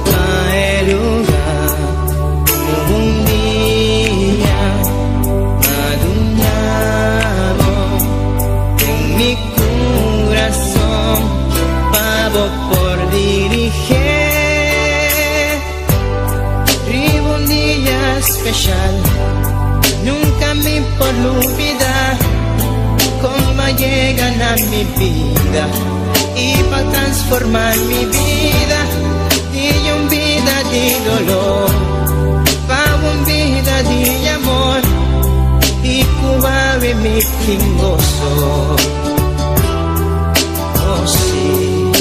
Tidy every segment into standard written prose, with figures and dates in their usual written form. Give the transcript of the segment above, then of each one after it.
paeruga nung día maduñamos en mi corazón, pavo por dirigir. Vivo un día especial, nunca me por olvidar cómo llegan a mi vida y para transformar mi vida y un vida de dolor para un vida de amor y cubabe mi gozo. Oh sí,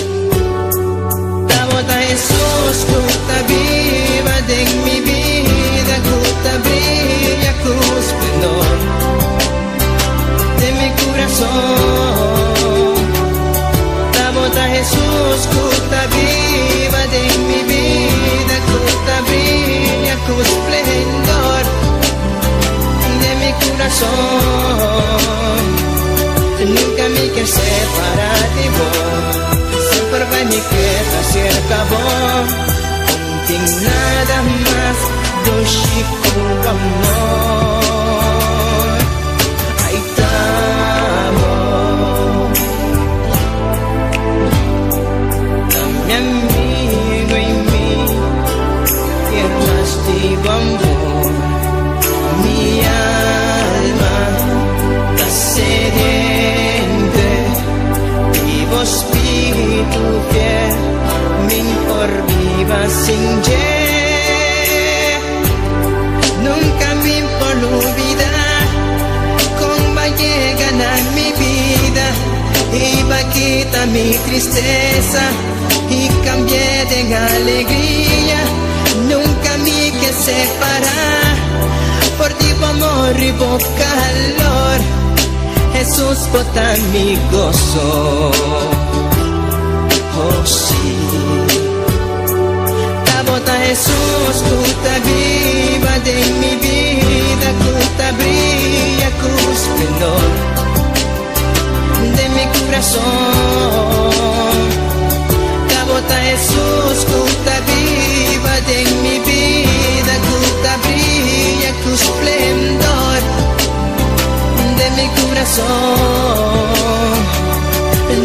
la bota Jesús gusta viva de mi vida, gusta brilla con esplendor de mi corazón. La bota Jesús gusta viva de mi vida, gusta brilla con esplendor de mi corazón. Nunca me quiero separar de vos, siempre va mi queda cerca vos. Contigo nada más do chico amor. Ahí estamos, mi amigo y mí, quiero más de amor. Mi alma está sediente, vivo espíritu fiel, mi por viva sin ye. Nunca me por olvidar cómo llegan a mi vida y va quitar mi tristeza y cambié de alegría. Nunca me que separar por ti amor y por calor. Jesús bota mi gozo. Oh sí, la bota Jesús gusta viva de mi vida, gusta brilla con esplendor de mi corazón. La bota Jesús gusta viva de mi vida, gusta brilla con esplendor de mi corazón.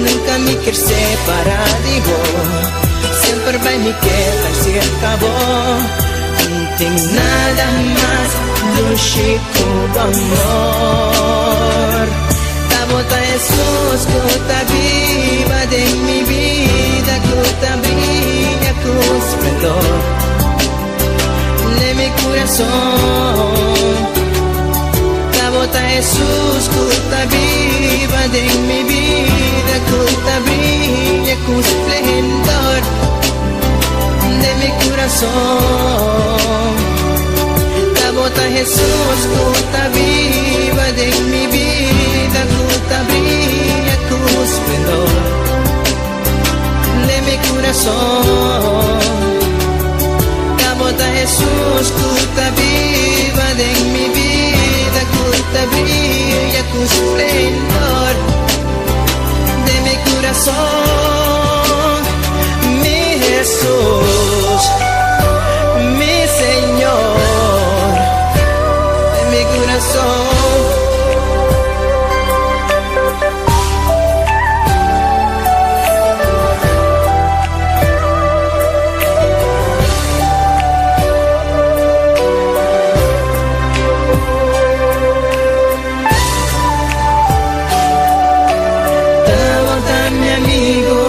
Nunca me quiero separar de vos, siempre va mi queda cerca vos. Contigo nada más do chico amor. La bota Jesús gusta viva de mi vida, gusta brilla con esplendor de mi corazón. La bota Jesús gusta viva de mi vida, gusta brilla con esplendor de mi corazón. La bota Jesús gusta viva de mi vida, gusta brilla con esplendor de mi corazón. La bota Jesús gusta viva de mi vida, gusta brilla con esplendor de mi corazón. Mi Jesús, mi Señor, de mi corazón. Mi amigo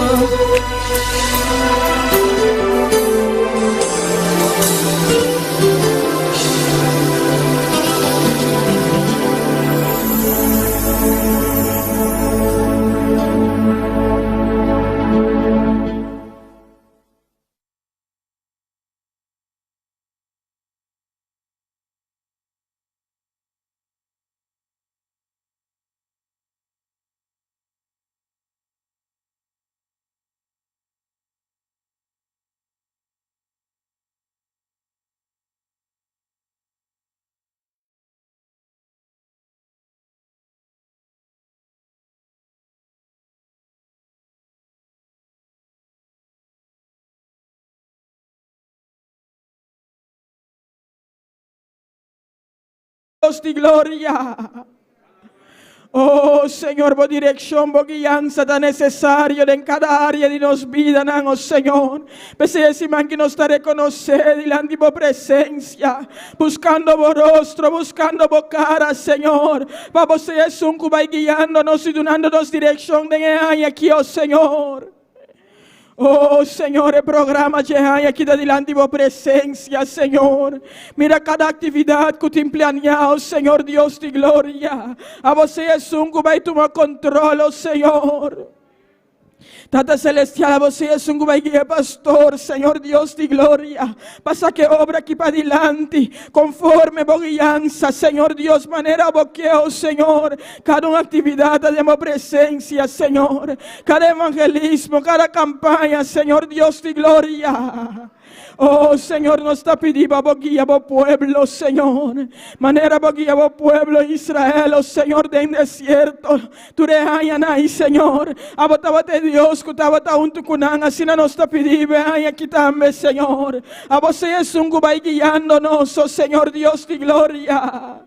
Dios de gloria. Oh Señor, por dirección, por guianza tan necesario en cada área de nos vida, oh Señor. Pese ese man que nos está reconocer delante de tu presencia, buscando por rostro, buscando por cara, Señor. Para ser es un que va guiándonos y dándonos dirección de aquí, oh Señor. Oh Señor, el programa que hay aquí delante de tu presencia, Señor. Mira cada actividad que te planeado, Señor Dios de gloria. A você es un que va a tomar control, oh Señor. Tata celestial, a você es un que va a guiar, pastor, Señor Dios de gloria. Pasa que obra aquí para adelante, conforme a guianza, Señor Dios, manera boqueo, Señor. Cada una actividad de tu presencia, Señor. Cada evangelismo, cada campaña, Señor Dios de gloria. Oh Señor, nos está pidiendo por guía por pueblo, Señor. Manera por guía por pueblo Israel, oh Señor, del desierto. Tú rehayan ahí, Señor. Abotabate Dios, que estaba un tucunán, así no nos está pidiendo, ay, aquí también, Señor. A vos es un gubay guiándonos, oh Señor Dios de gloria.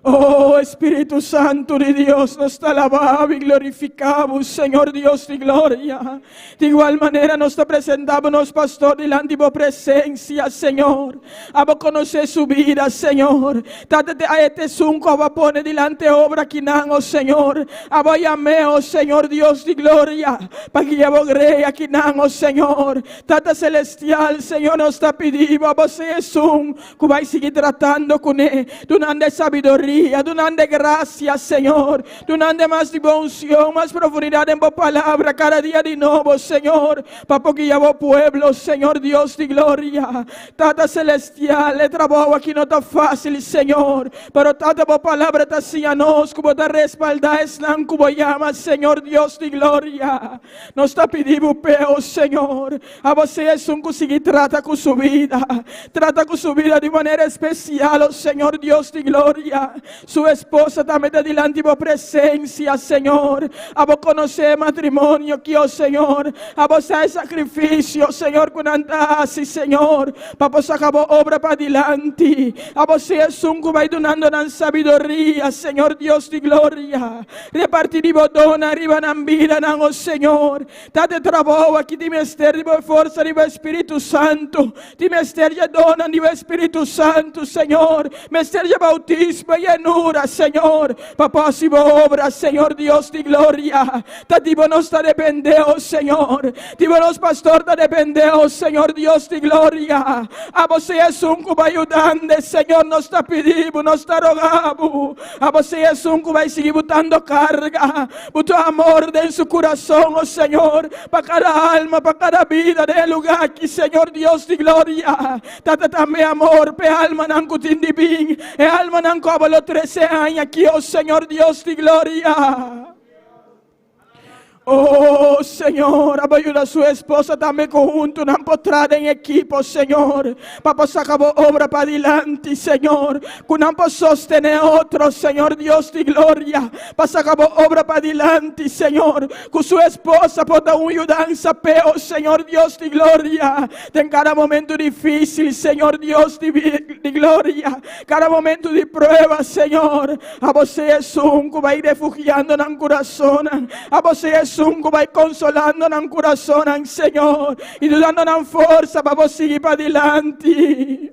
Oh Espíritu Santo de Dios, nos alabamos y glorificamos, Señor Dios de gloria. De igual manera nos presentamos, pastor, delante de tu presencia, Señor. Abo conocer su vida, Señor. Tátate a este sunco, abo pone delante obra aquí, oh Señor. Abo llame, oh Señor Dios de gloria, para que abo greia aquí, oh Señor. Tata celestial, Señor, nos está pidiendo, abo se es un que va a seguir tratando con él, donde sabiduría, donde gracia, Señor, donde más devoción, más profundidad en tu palabra, cada día de nuevo, Señor, para que ya pueblo, Señor Dios de gloria. Tata celestial, el trabajo aquí no está fácil, Señor, pero tata tu palabra está así a nos, como te respalda, es la como llama, Señor Dios de gloria. Nos está pidiendo peo, Señor, a vos es un que trata con su vida de manera especial, oh Señor Dios de gloria. Su esposa también está delante de tu presencia, Señor. A vos conocer matrimonio que, oh Señor, a vos hay sacrificio, Señor, con andas, Señor, para vos acabar obra para adelante. A vos es un que va donando en sabiduría, Señor Dios de gloria. Repartir dona arriba en vida, oh Señor. Date trabajo aquí, de mister, de fuerza, de Espíritu Santo. De mister, ya dona, de Espíritu Santo, Señor. Mister, ya bautismo, ya llanura, Señor, para próxima obra, Señor Dios de gloria. Tativo nos está dependendo, Señor. Tivo nos pastor está dependendo, Señor Dios de gloria. A você es un que va ayudando, Señor, nos está pidiendo, nos está rogando. A você es un que va a seguir botando carga, botando amor en su corazón, oh Señor, para cada alma, para cada vida del lugar aquí, Señor Dios de gloria. Tata también amor, pe alma nan kutin divin, e alma nan kobalo 13 años aquí, oh Señor Dios de gloria. Oh Señor, ayuda a su esposa también conjunto, una empotrada en equipo, Señor, para sacar obra para adelante, Señor, con ambos sostener otro, Señor Dios de gloria, para sacar obra para adelante, Señor, con su esposa por dar una ayudanza, pero Señor Dios de gloria, en cada momento difícil, Señor Dios de gloria, cada momento de prueba, Señor, a você es un que va a ir refugiando en el corazón, a você es un que vai consolando no coração, Senhor, e nos dando força para você seguir para adelante.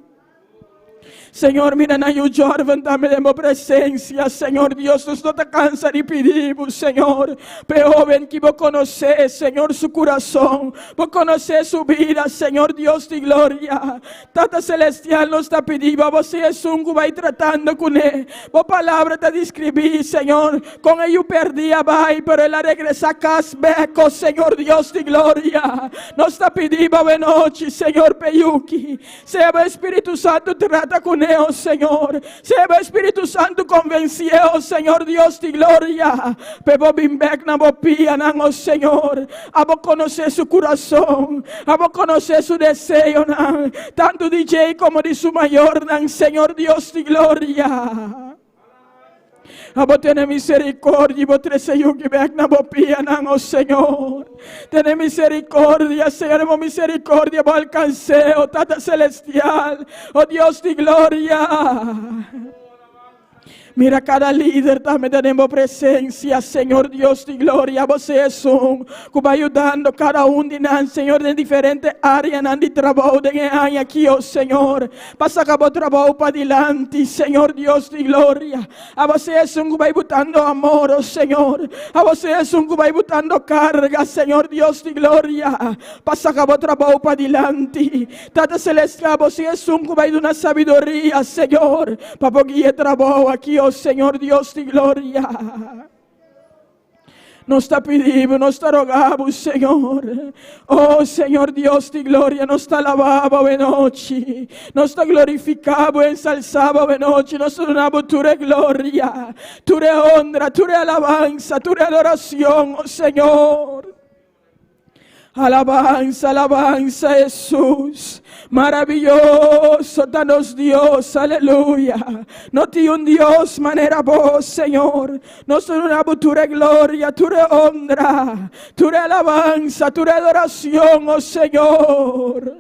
Señor, mira na eu jovem também de minha presença, Senhor Deus, nos não te cansa de pedir, Senhor, pero joven que vos conocer, Senhor, su coração, vos conocer su vida, Senhor Deus de glória. Tata celestial nos está pedindo, você é um que vai tratando com ele, vos palavra te descrevi, Senhor, com ele perdia, vai, pero ela regressa a casa, beco, Senhor Deus de glória. Nos está pedindo, boa noite, Senhor Peyuki, seja o Espírito Santo trata com oh Señor, sea el Espíritu Santo convencido, oh Señor Dios de gloria, pero bimbek na bopia, oh Señor, a vos conocer su corazón, a vos conocer su deseo, tanto DJ como de su mayor, Señor Dios de gloria. Abo tiene misericordia, bo trece yuki bek na bo pianan, oh Señor. Tiene misericordia, Señor, hemos misericordia, bo alcance, oh Tata Celestial, oh Dios de gloria. Mira cada líder, también tenemos presencia, Señor Dios de gloria. Você es un que va ayudando cada uno, Señor, de diferentes áreas de trabajo de año aquí, oh Señor. Pasa acabó trabajo para adelante, Señor Dios de gloria. A você es un que va botando amor, oh Señor. A você es un que va botando carga, Señor Dios de gloria. Pasa acabó trabajo para adelante. Tata Celestial, você es un que va dando una sabiduría, Señor, para que trabajo aquí, oh Señor Dios de gloria. Nos está pedimos, nos está rogamos, Señor. Oh Señor Dios de gloria, nos está alabado de noche. Nos está glorificado, ensalzado de noche. Nos está dando tu gloria, tu honra, tu alabanza, tu adoración, oh Señor. Alabanza, alabanza, Jesús. Maravilloso, danos Dios, aleluya. No tiene un Dios manera vos, Señor. Nos damos tu gloria, tu honra, tu alabanza, tu adoración, oh Señor.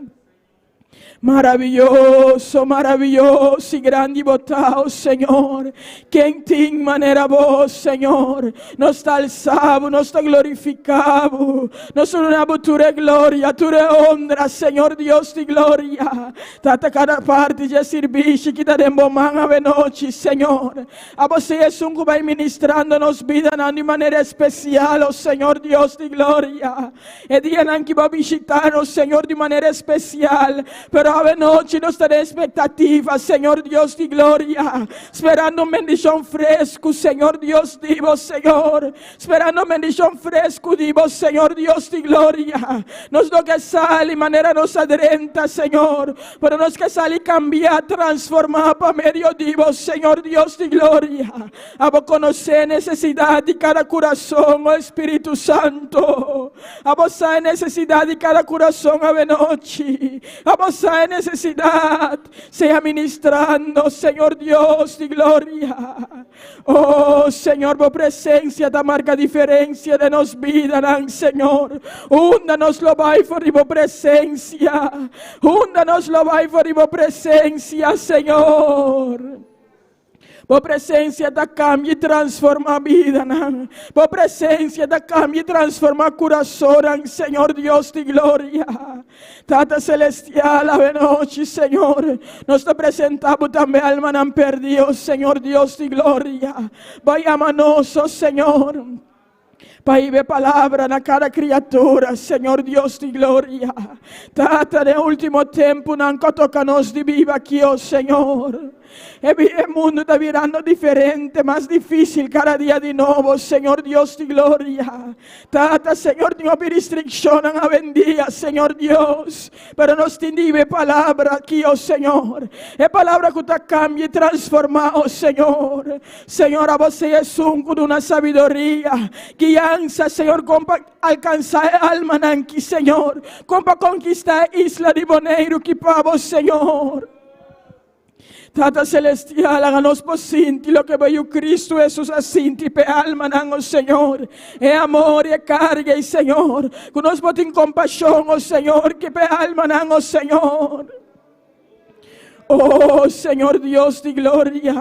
Maravilloso, maravilloso y grande y votado, Señor. Que en ti manera vos, Señor, nos está alzado, nos está glorificado. Nos damos tu gloria, tu honra, Señor Dios de gloria. Tata cada parte de servicio que daremos man a noche, Señor. A você es un que va ministrando-nos vida de manera especial, oh Señor Dios de gloria. E día que va a visitarnos, Señor, de manera especial. Pero a noche nos está de expectativa, Señor Dios de gloria. Esperando bendición fresco, Señor Dios vivo, Señor. Esperando bendición fresco, vivo, Señor Dios de gloria. Nos lo que sale, manera nos adrenta, Señor. Pero nos que sale cambiar, transformar para medio vivo, Señor Dios de gloria. A vos conocer necesidad de cada corazón, oh Espíritu Santo. A vos hay necesidad de cada corazón a noche. A vos hay necesidad, sea ministrando, Señor Dios de gloria. Oh Señor, por presencia da marca diferencia de nos vida, Señor. Húndanos lo vai por por presencia. Húndanos lo vai por presencia, Señor. Por presencia da cambia e transforma a vida, não? Por presencia da cambia e transforma o coração, Senhor Deus de glória. Tata Celestial, a noite, Senhor, nós te apresentamos também alma não perdida, Senhor Deus de glória. Vai a-nos, Senhor. Pai, ve palavra na cada criatura, Senhor Deus de glória. Tata, no último tempo, não toca-nos de viva aqui, oh Senhor. El mundo está virando diferente, más difícil cada día de nuevo, Señor Dios de gloria. Tata, Señor, tengo restricción a bendiga, Señor Dios. Pero nos tiene palabra aquí, oh Señor. Es palabra que te cambia y transforma, oh Señor. Señor, a vos es con una sabiduría, guianza, Señor, para alcanzar alma nanqui, Señor. Para conquistar isla de Bonaire, que para vos, Señor. Tata Celestial, háganos posible lo que veio Cristo Jesús asinti pe alma, oh Señor. É amor, é carga, e Señor. Que nos botem compaixão, oh Señor, que pe alma, oh Señor. Oh Señor Dios de gloria,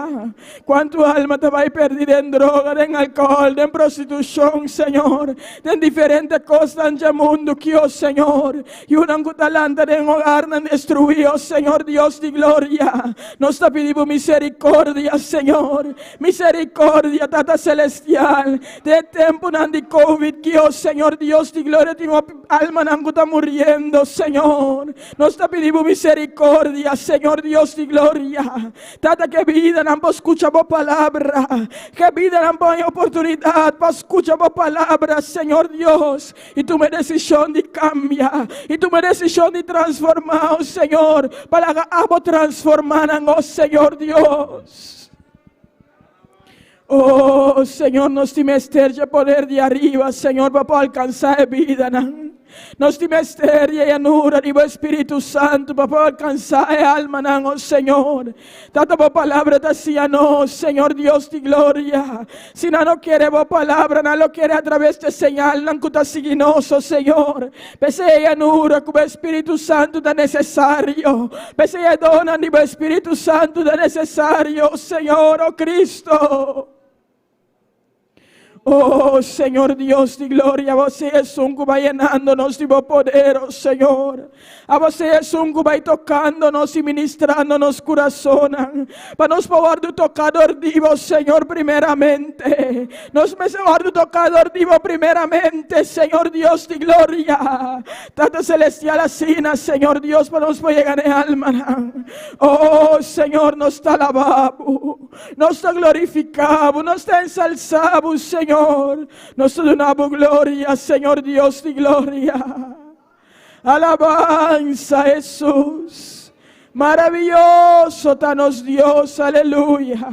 cuánto alma te va a perder en droga, en alcohol, en prostitución, Señor, en diferentes cosas en el mundo que, oh Señor, y una talanta en hogar no destruido, Señor Dios de gloria. Nos te pedimos misericordia, Señor, misericordia, Tata Celestial, de tiempo de COVID, que, oh Señor Dios de gloria, tengo alma no está muriendo, Señor. Nos te pedimos misericordia, Señor Dios de gloria. Tata, que vida não escucha a palavra, que vida não põe oportunidade para escuchar a palavra, Senhor Deus. E tu me decisión de cambiar, e tu me decisión de transformar, oh Senhor, para que transformar, oh Senhor Deus. Oh Senhor, nos te mester de poder de arriba, Senhor, para alcançar a vida, não? Nos di misteria e anura di Espíritu Santo para alcanzar alma, oh Señor. Tanta palabra te hacía no, Señor Dios de gloria. Si no quiere palabra, no lo quiere a través de señal, no está signoso, Señor. Pese e anura como Espíritu Santo da necesario. Pese e dona di Espíritu Santo da necesario, Señor, oh Cristo. Oh Señor Dios de gloria, você es un que va llenándonos de poder, oh Señor. A você es un que va tocándonos y ministrándonos corazón. Para nos poder do tocador vivo, Señor, primeramente. Nos poder do tocador vivo primeramente, Señor Dios de gloria. Tanto celestial asina, Señor Dios, para nos poder llegar en alma. Oh Señor, nos te alabamos, nos te glorificamos, nos te ensalzamos, Señor. Nos donamos gloria, Señor Dios de gloria. Alabanza, Jesús. Maravilloso tanos Dios, aleluya.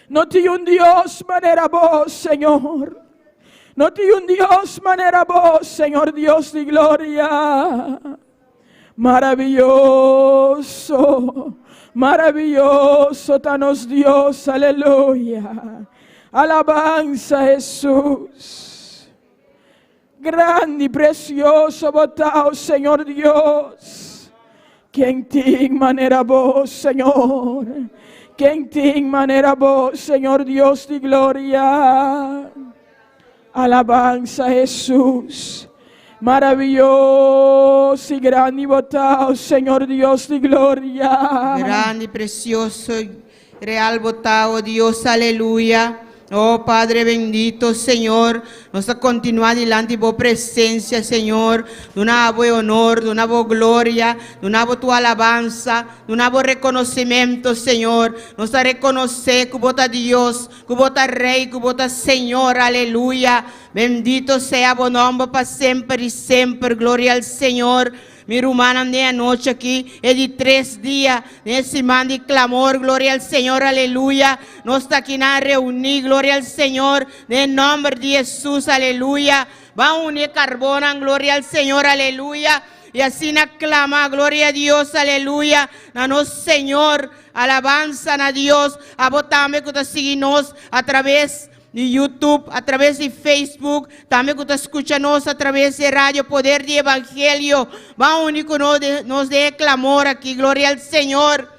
No tiene un Dios manera vos, Señor. No tiene un Dios manera vos, Señor Dios de gloria. Maravilloso, maravilloso tanos Dios, aleluya. Alabanza, Jesús. Grande y precioso votao, Señor Dios. Quien te manera vos, Señor. Quien te manera vos, Señor Dios de gloria. Alabanza, Jesús. Maravilloso y grande y votao, Señor Dios de gloria. Grande, precioso, real votao, Dios, aleluya. Oh Padre bendito, Señor, nos continúa delante de tu presencia, Señor, de una voz honor, de una voz gloria, de una voz tu alabanza, de una voz reconocimiento, Señor. Nos reconoce que vos Dios, que vos Rey, que vos Señor, aleluya. Bendito sea tu nombre para siempre y siempre, gloria al Señor. Mi hermana, de noche aquí, es de 3 días, de semana de clamor, gloria al Señor, aleluya. Nos está aquí a reunir, gloria al Señor, en nombre de Jesús, aleluya. Va a unir carbona, gloria al Señor, aleluya. Y así nos clama, gloria a Dios, aleluya. A nos Señor, alabanza a Dios. A vos también que te seguimos a través de YouTube, a través de Facebook, también que te escuchamos a través de Radio Poder de Evangelio. Va único nos de clamor aquí, gloria al Señor.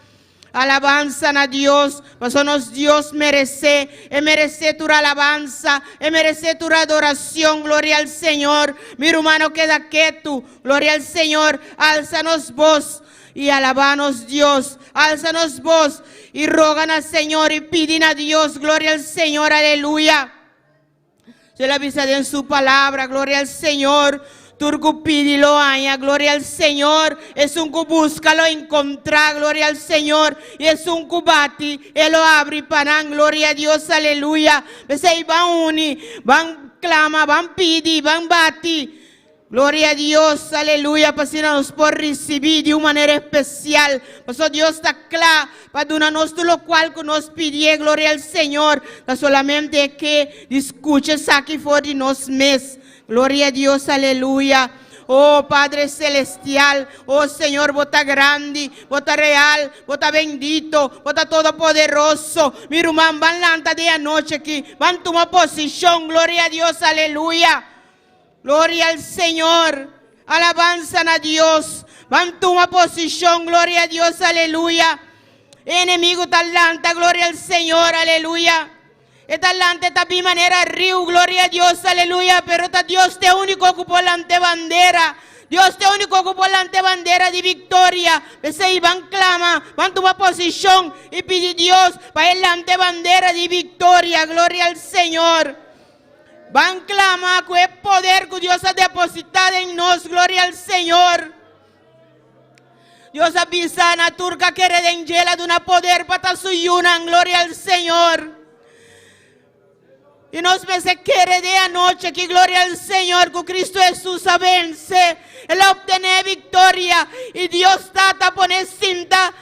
Alabanza a Dios, pues Dios merece tu alabanza, merece tu adoración, gloria al Señor. Mi hermano queda quieto, gloria al Señor, álzanos voz y alabanos Dios, álzanos voz y rogan al Señor y piden a Dios, gloria al Señor, aleluya. Se la avisa en su palabra, gloria al Señor. Turco pídilo, aña, gloria al Señor. Es un que busca, lo encontrar, gloria al Señor. Y es un que bate, él lo abre, panan, gloria a Dios, aleluya. Pues van uni, van clama, van pidi, van bati. Gloria a Dios, aleluya, para si nos por recibir de una manera especial. Pues Dios está claro, para donarnos todo lo cual que nos pide, gloria al Señor. Solamente que escuches aquí fuera de nos mes. Gloria a Dios, aleluya. Oh Padre Celestial, oh Señor, vota grande, vota real, vota bendito, vota todopoderoso. Mi hermano, van lanta de anoche aquí, van tomar posición, gloria a Dios, aleluya. Gloria al Señor, alabanza a Dios, van tomar posición, gloria a Dios, aleluya. Enemigo talanta, gloria al Señor, aleluya. Esta lante está de manera río, gloria a Dios, aleluya. Pero esta Dios te único ocupó la bandera. Dios te único ocupó la bandera de victoria. Ese van clama, van tomar posición y pide Dios para el bandera de victoria, gloria al Señor. Van clama con el poder que Dios ha depositado en nos, gloria al Señor. Dios avisa a la turca que redengela de una poder para su yunan, gloria al Señor. Y nos pensé que de anoche, que gloria al Señor, que Cristo Jesús vence, Él obtiene victoria, y Dios trata de poner cinta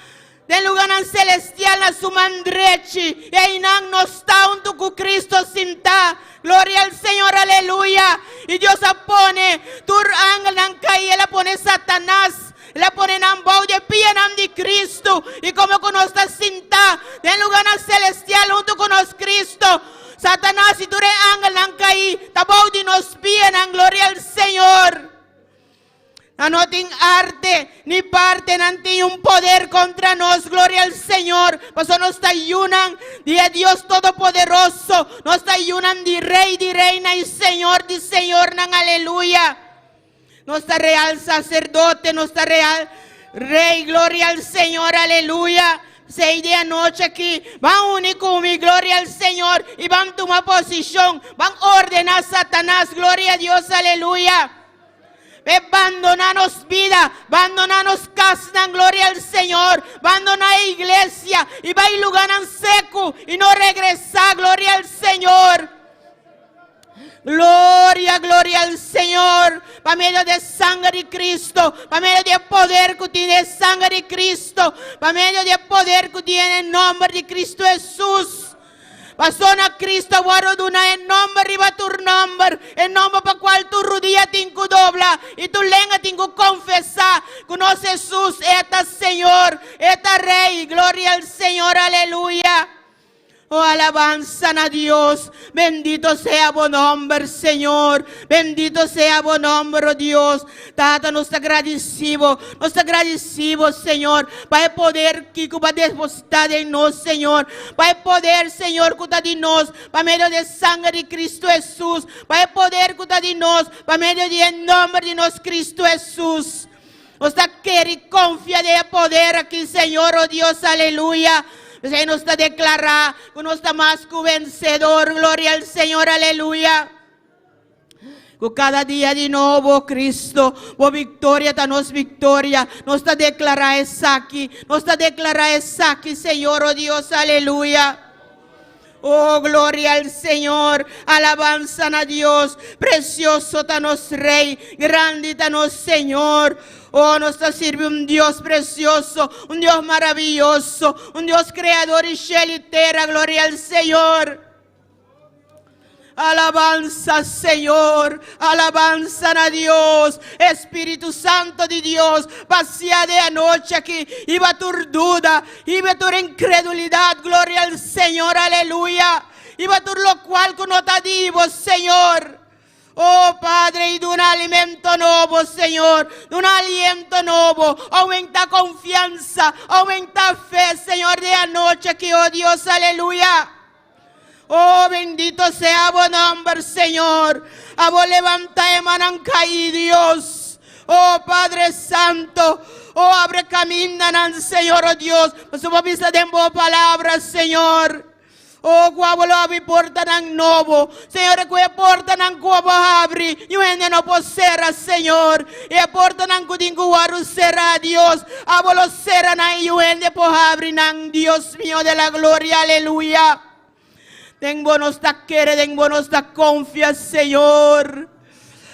Den lugar ang celestial na sumandrechi. E inang nos taon tu ku Cristo sinta. Gloria al Señor, aleluya. Y Dios pone tur ángel ng kay, la pone Satanás. La pone ng bau de pie ng di Cristo. Y como con nuestra cinta. Den lugar ang celestial junto con nos Cristo. Satanás y ture ángel ng kay. Tabau di nos pie ng gloria al Señor. No ting arte ni parte nanti un poder contra nos, gloria al Señor. Pues nos ayunan de Dios Todopoderoso, nos ayunan de Rey, de Reina y Señor, de Señor, nan aleluya. Nuestra real sacerdote, nuestra real Rey, gloria al Señor, aleluya. 6 de anoche aquí, van único mi gloria al Señor y van a tomar posición, van a ordenar a Satanás, gloria a Dios, aleluya. Abandonanos vida, abandonanos casa, gloria al Señor, abandonar iglesia y va a lugar en seco y no regresar, gloria al Señor. Gloria, gloria al Señor, para medio de sangre de Cristo, para medio de poder que tiene sangre de Cristo, para medio de poder que tiene el nombre de Cristo Jesús. Pasona Cristo guarduna en nombre riba tu nombre, en nombre para cual tu rodilla tingu dobla y tu lengua tingu confesar, conoce Jesús, eta Señor, eta Rey, gloria al Señor, aleluya. Oh, alabanza a Dios, bendito sea buen nombre, Señor, bendito sea buen nombre, Dios. Tata, nos agradecemos, Señor, para el poder que va a depositar en nos, Señor, para el poder, Señor, que está de nos, para medio de sangre de Cristo Jesús, para el poder que está de nos, para medio del nombre de nos, Cristo Jesús. Nos quiere y confía de poder aquí, Señor, oh Dios, aleluya. Se nos está declarando que nos está más que vencedor, gloria al Señor, aleluya. Que cada día de nuevo, Cristo, oh victoria, danos victoria, nos está declarando esa aquí, Señor, oh Dios, aleluya. Oh, gloria al Señor, alabanza a Dios, precioso danos Rey, grande danos Señor. Oh, nos sirve un Dios precioso, un Dios maravilloso, un Dios creador y cielo y tierra, gloria al Señor. Alabanza, Señor, alabanza a Dios, Espíritu Santo de Dios, pasea de anoche aquí, iba tu duda, iba tu incredulidad, gloria al Señor, aleluya, iba tu lo cual que no te digo, Señor. Oh Padre, y de un alimento nuevo, Señor, de un aliento nuevo, aumenta confianza, aumenta fe, Señor, de anoche aquí, oh Dios, aleluya. Oh, bendito sea buen nombre, Señor. A vos levanta emanan caí, Dios. Oh, Padre Santo. Oh, abre camino, Señor, oh Dios. Por su vista de palabras, Señor. Oh, guabo lo avi porta ng novo. Señor, que porta ng guabo abri. Yuende no posera, Señor. E porta ng kudingu waru será, Dios. Abolo será na yuende po abri ng Dios mío de la gloria, aleluya. Tengo nuestra querer, tengo nuestra confianza, Señor.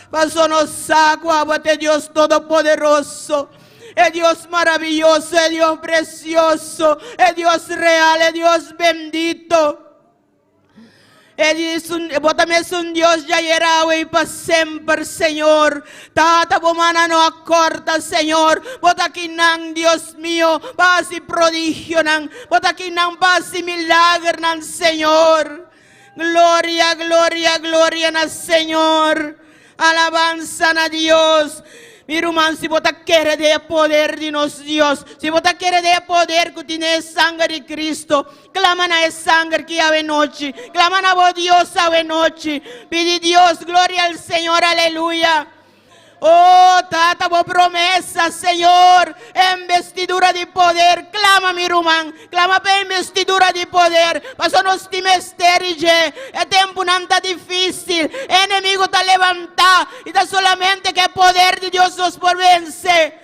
Paso nos saco, abate Dios Todopoderoso. Es Dios maravilloso, es Dios precioso, es Dios real, es Dios bendito. Botame es un Dios ya era y para siempre, Señor. Tata bomana no acorta, Señor. Bota aquí nan, Dios mío, paz y prodigio nan. Bota aquí nan, paz y milagro nan, Señor. Gloria, gloria, gloria na, Señor. Alabanza a Dios. Mi hermano, si vos quieres de poder de nos Dios, si vos quieres de poder que tiene sangre de Cristo, claman a esa sangre que ave noche, claman a vos Dios ave noche, pide Dios, gloria al Señor, aleluya. Oh, tata, vos promesa, Señor, en vestidura de poder, clama mi hermano, clama en vestidura de poder, paso nos timesterige, es tiempo nada difícil, enemigo te levanta, y da solamente que el poder de Dios nos por vencer,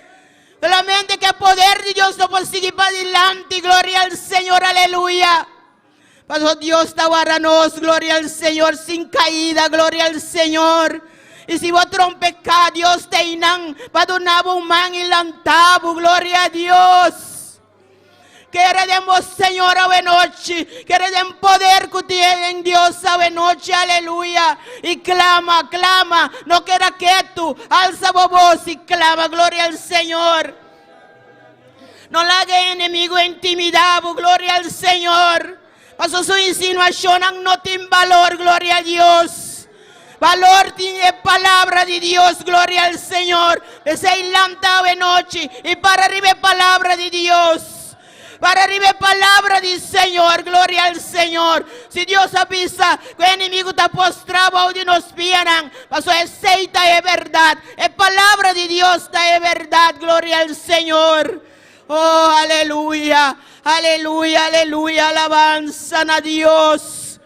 solamente que el poder de Dios nos por seguir para adelante, gloria al Señor, aleluya. Paso Dios te guardanos, gloria al Señor, sin caída, gloria al Señor. Y si vos trompeca, Dios te inang, padunabo man ilantabo, gloria a Dios. Queremos, Señor, ave noche. Queremos poder que tiene en Dios, ave noche, aleluya. Y clama, clama. No quiera que tú alza voz y clama, gloria al Señor. No la haga enemigo intimidado, gloria al Señor. Pasó su insinuación, no tiene valor, gloria a Dios. Valor tiene palabra de Dios, gloria al Señor. Desde lanta ave noche y para arriba palabra de Dios. Para arriba palabra del Señor, gloria al Señor. Si Dios avisa que el enemigo está postrado y nos pierdan, pasó aceita es verdad. Es palabra de Dios, está es verdad, gloria al Señor. Oh, aleluya, aleluya, aleluya, alabanza a Dios.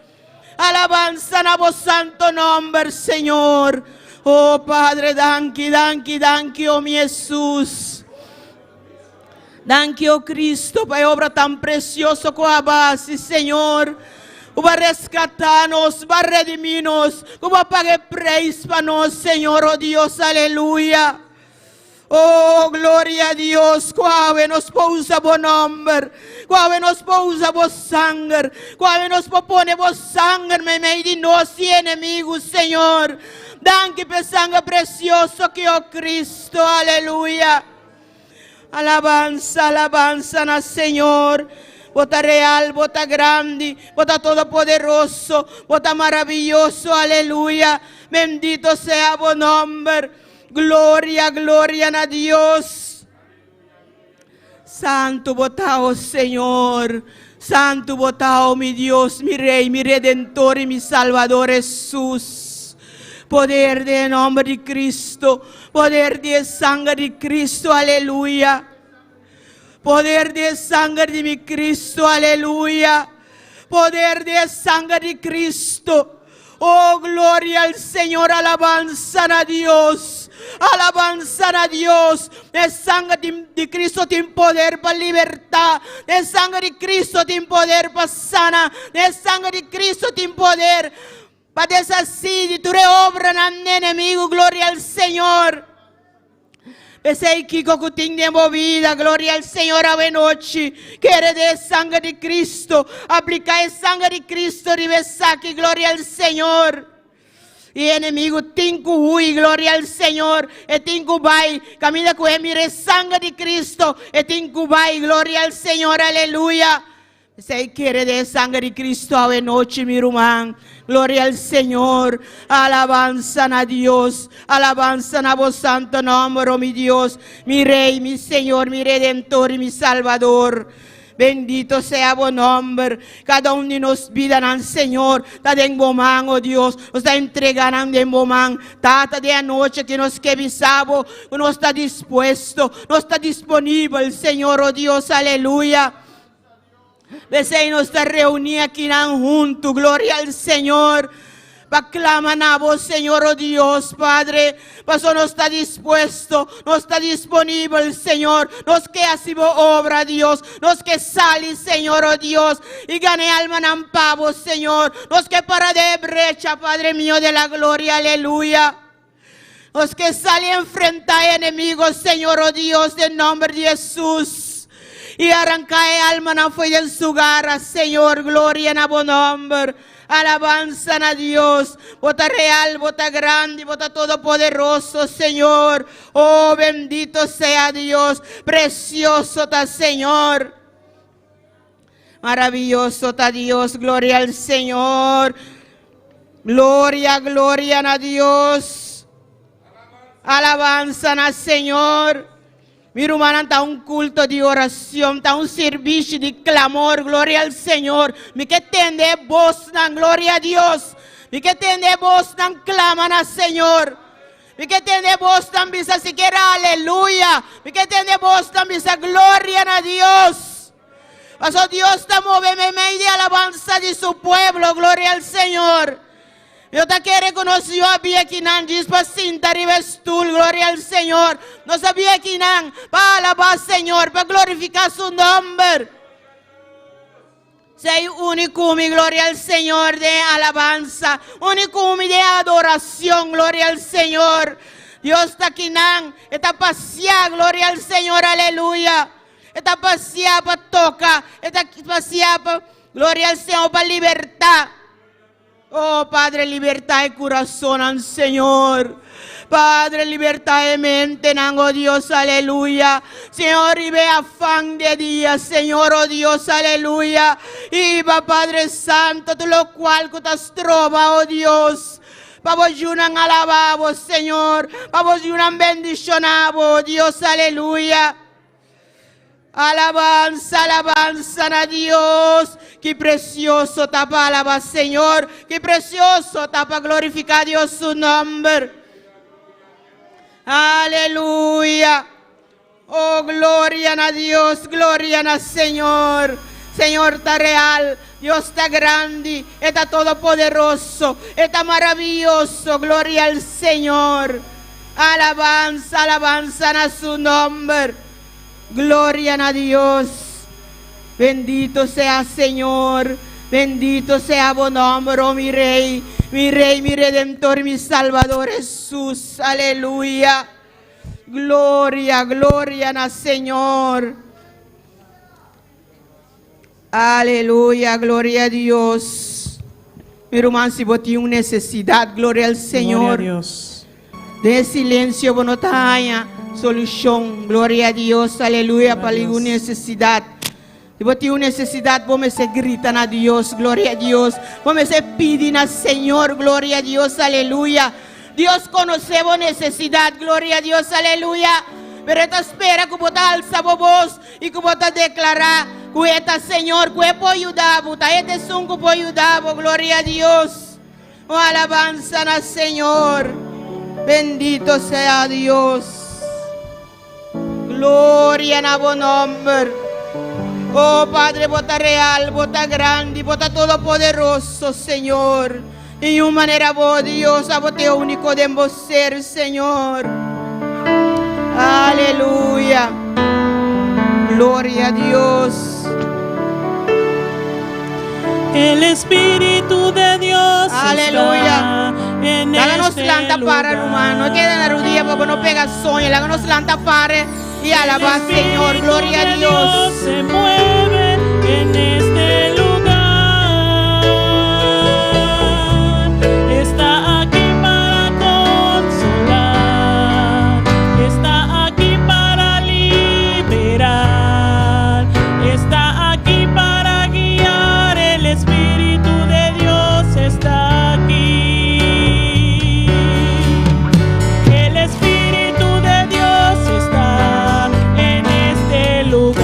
Alabanza a vos santo nombre, Señor. Oh, Padre, danki, danki, danki, oh mi Jesús. Danke, oh Cristo, para obra tan preciosa como base, Señor. Va a rescatarnos, va a redimirnos, va a pagar precio para nos, Señor, oh Dios, aleluya. Oh, gloria a Dios, cuave nos pousa vos nombre, cuave nos pousa vos sangre, cuave nos pone vos sangre, me di nos y enemigos, Señor. Danke por sangre precioso que oh Cristo, aleluya. Alabanza, alabanza al Señor. Bota real, bota grande, bota todopoderoso, bota maravilloso, aleluya. Bendito sea vos nombre. Gloria, gloria a Dios. Santo botao, Señor. Santo botao, mi Dios, mi Rey, mi Redentor y mi Salvador Jesús. Poder de nombre de Cristo, poder de sangre de Cristo, aleluya. Poder de sangre de mi Cristo, aleluya. Poder de sangre de Cristo. Oh, gloria al Señor, alabanza a Dios. Alabanza a Dios. El sangre de Cristo tiene poder para libertad. El sangre de Cristo tiene poder para sanar. El sangre de Cristo tiene poder para deshacer tu obra en el enemigo, gloria al Señor. Ese Kiko que tiene movida, gloria al Señor ave noche. Quiere de sangre de Cristo, aplica el sangre de Cristo, ribesaque, gloria al Señor. Y enemigo tinco hui, gloria al Señor. E tinco bai, camina con mire sangre de Cristo. E tinco bai, gloria al Señor, aleluya. Se quiere de sangre de Cristo ave noche, mi rumán. Gloria al Señor, alabanza a Dios, alabanza a vos santo nombre, oh mi Dios, mi Rey, mi Señor, mi Redentor y mi Salvador. Bendito sea vos nombre. Cada uno de nos vidan al Señor. Está en bomán, oh Dios. Nos está entregando en bomán. Tata de anoche que nos que visabo. No está dispuesto. No está disponible el Señor, oh Dios. Aleluya. Deseo nos está reunidos aquí juntos. Gloria al Señor. Para clamar a vos, Señor, oh Dios, Padre. Paso no está dispuesto, no está disponible el Señor. Nos que hace obra, Dios. Nos que sale, Señor, oh Dios. Y gane alma en pavo, Señor. Nos que para de brecha, Padre mío de la gloria, aleluya. Los que salen a enfrentar enemigos, Señor, oh Dios, en nombre de Jesús. Y arrancar alma no fue en su garra, Señor, gloria en tu nombre. Alabanza a Dios. Bota real, bota grande, bota todopoderoso, Señor. Oh, bendito sea Dios. Precioso está, Señor. Maravilloso está Dios. Gloria al Señor. Gloria, gloria a Dios. Alabanza al Señor. Mi hermana está un culto de oración, está un servicio de clamor, gloria al Señor. Mi que tiene voz, gloria a Dios. Mi que tiene voz, claman al Señor. Mi que tiene voz, bisa siquiera aleluya. Mi que tiene voz, bisa gloria a Dios. Paso Dios está moviendo medio alabanza de su pueblo, gloria al Señor. Yo te quiero reconocer, yo había que nan dispacinta rivestul, gloria al Señor. No sabía que nan, para alabar Señor, para glorificar su nombre. Sei único, mi gloria al Señor de alabanza, único de adoración, gloria al Señor. Dios está aquí nan, está paseando, gloria al Señor, aleluya. esta pasea para toca, esta pasea para, gloria al Señor, para libertad. Oh, Padre, libertad de corazón, Señor. Padre, libertad de mente, oh Dios, aleluya. Señor, y ve afán de día, Señor, oh Dios, aleluya. Y va, Padre Santo, tú lo cual que te trova, oh Dios. Vamos yunan alabamos, Señor. Vamos yunan bendicionamos, oh Dios, aleluya. Alabanza, alabanza a Dios. Qué precioso tapa alaba, Señor. Qué precioso tapa glorificar Dios su nombre. Aleluya. Oh, gloria a Dios, gloria al Señor. Señor está real, Dios está grande, está todopoderoso, está maravilloso. Gloria al Señor. Alabanza, alabanza a su nombre. Gloria a Dios. Bendito sea Señor. Bendito sea buen nombre, oh mi Rey, mi Redentor, mi Salvador Jesús. Aleluya. Gloria, gloria al Señor. Aleluya, gloria a Dios. Mi hermano, si vos tienes una necesidad, gloria al Señor. Gloria a Dios. De silencio, vos no tenés solución. Gloria a Dios, aleluya, para ninguna necesidad. Si vos tienes una necesidad, vos me se gritan a Dios, gloria a Dios. Vos me se piden al Señor, gloria a Dios, aleluya. Dios conoce vos necesidad, gloria a Dios, aleluya. Pero esta espera que vos te alza vos y que vos te declara que esta Señor, que puede ayudar vos, este son que puede ayudar vos, gloria a Dios. Oh, alabanza al Señor. Bendito sea Dios. Gloria a vos nombre. Oh Padre, vos estás real, vos estás grande, vos estás todopoderoso, Señor. Y de una manera vos, Dios, a vos te único de vos ser, Señor. Aleluya. Gloria a Dios. El Espíritu de Dios. Aleluya. Está en Háganos este planta para, lugar. hermano. No queden en la rodilla porque no pega sueño. Háganos planta para y alaba, Señor. Gloria a Dios. Se mueve en este lugar. Está aquí para consolar. Está aquí para liberar. Está aquí para guiar. El Espíritu de Dios está aquí. El Espíritu de Dios está en este lugar.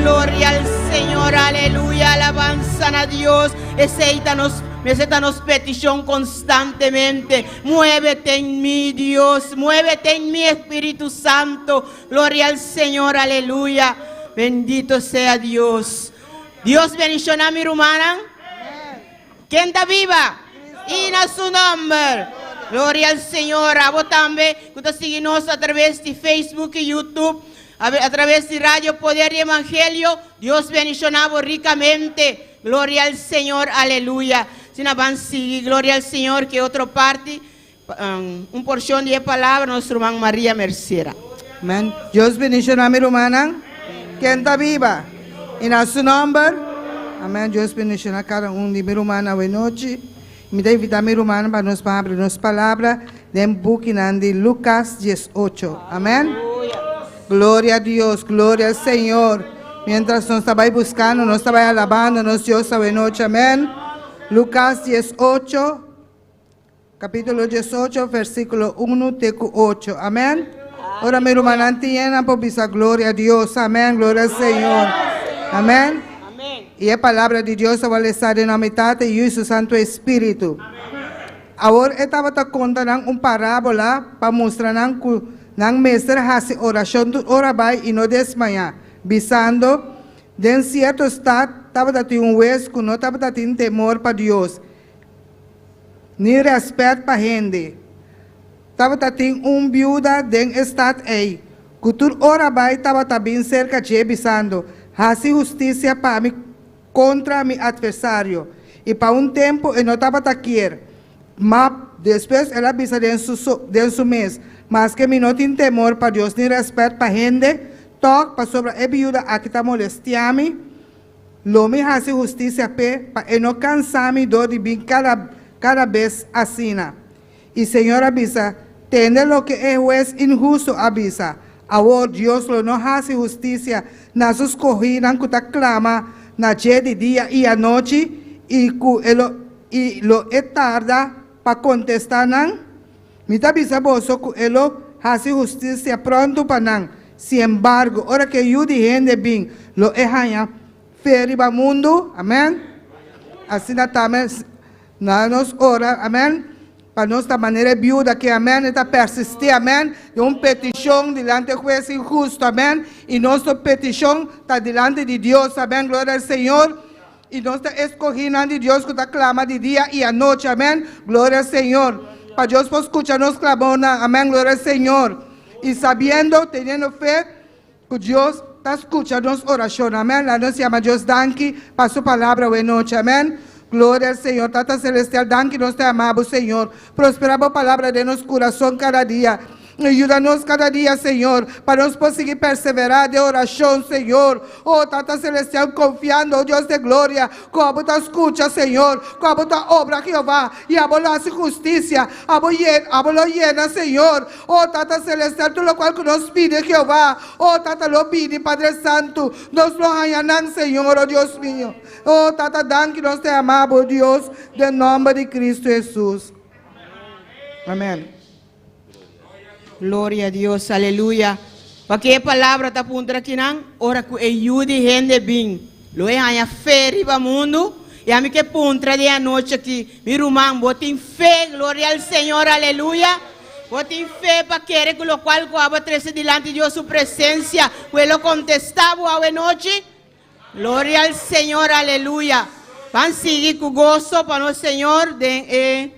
Gloria al Señor, aleluya, alabanza a Dios. Acéptanos petición constantemente. Muévete en mí, Dios. Muévete en mí, Espíritu Santo. Gloria al Señor, aleluya. Bendito sea Dios. Dios bendicioná a mi hermana. ¿Quién está viva? Y a su nombre. Gloria al Señor. A vos también, que te seguimos a través de Facebook y YouTube, a través de Radio Poder y Evangelio. Dios bendicioná ricamente. Gloria al Señor, aleluya. Sin avance, gloria al Señor, que otra parte, un porción de palabra, nuestra hermana María Mercera. Amén. Dios bendicioná a mi hermana. ¿Quién está viva? En su nombre. Amén. Dios bendicioná a cada uno de mi hermana hoy noche. Me da invitar a mi hermana para nos abrir nos palabras de book de Lucas 18. Amén. Gloria a Dios, gloria al Señor. Mientras nos estaba buscando, nos estaba alabando, nos Dios hoy noche. Amén. Lucas 18, capítulo 18, versículo 1, teco 8. Amén. Ahora mi hermana tiene por visa gloria a Dios. Amén. Gloria al Señor. Amén. Y la palabra de Dios va a estar en la mitad de su Santo Espíritu. Ahora estaba contando una parábola para mostrar que el maestro hace oración y no desmaya. Visando, de cierto estado, estaba teniendo un juez que no estaba teniendo temor para Dios, ni respeto para gente. Estaba teniendo una viuda de estado ahí, que tu ora estaba también cerca de visando, hace justicia para mí contra mi adversario. Y para un tiempo, no estaba aquí. Mas después, ela avisa de su mes, mas que me no tiene temor para Dios, ni respeto para gente, toca para sobre a viuda a que está molestando, lo me hace justicia para no cansarme de bien cada vez así. Y Señor avisa, tende lo que es juez injusto avisa. Ahora Dios lo no hace justicia, na sus corridas que te clama, na de día y a noche, y lo es tarda para contestar. Me está avisando que él hace justicia pronto para nan. Sin embargo, ahora que yo dije bien, lo es allá, feri para mundo, amén. Así también, nos ora, amén. Para nuestra manera viuda que, amén, está persistir, amén, de una petición delante del juez injusto, amén. Y nuestra petición está delante de Dios, amén, gloria al Señor. Y nuestra escogida de Dios que está clama de día y a noche, amén, gloria al Señor. Para Dios por escucharnos clamona, amén, gloria al Señor. Y sabiendo, teniendo fe, que Dios está escuchando nuestra oración, amén. La nos llama Dios, danke, para su palabra hoy noche, amén. Gloria al Señor, Tata Celestial, danke, nos te amamos, Señor. Prosperamos palabra de nuestro corazón cada día. Ayúdanos cada día, Señor, para nos conseguir perseverar de oración, Señor. Oh, Tata Celestial, confiando, oh Dios de gloria, como te escucha, Señor, como te obra, Jehová, y amo la justicia, amo lo llena, Señor. Oh, Tata Celestial, tú lo cual que nos pide, Jehová. Oh, Tata lo pide, Padre Santo, nos lo hallanan, Señor, oh Dios mío. Oh, Tata, dan que nos te amamos, Dios, en nombre de Cristo Jesús. Amén. Gloria a Dios, aleluya. Para que palabra está apuntada aquí, ora que ayude gente bien. Lo es allá fe para mundo. Y a mí que punta de anoche aquí, mi hermano, boten fe, gloria al Señor, aleluya. Boten fe para querer con lo cual cuando trece delante de Dios su presencia, pues lo contestaba a noche. Gloria al Señor, aleluya. Van a seguir con gozo para el Señor de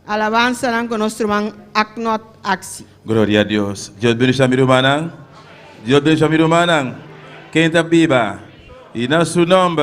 alabanza con nuestro hermano Aknot Axi. Gloria a Dios. Dios bendiga a mi hermana. Dios bendiga a mi hermana. Quem está viva. E na seu nome.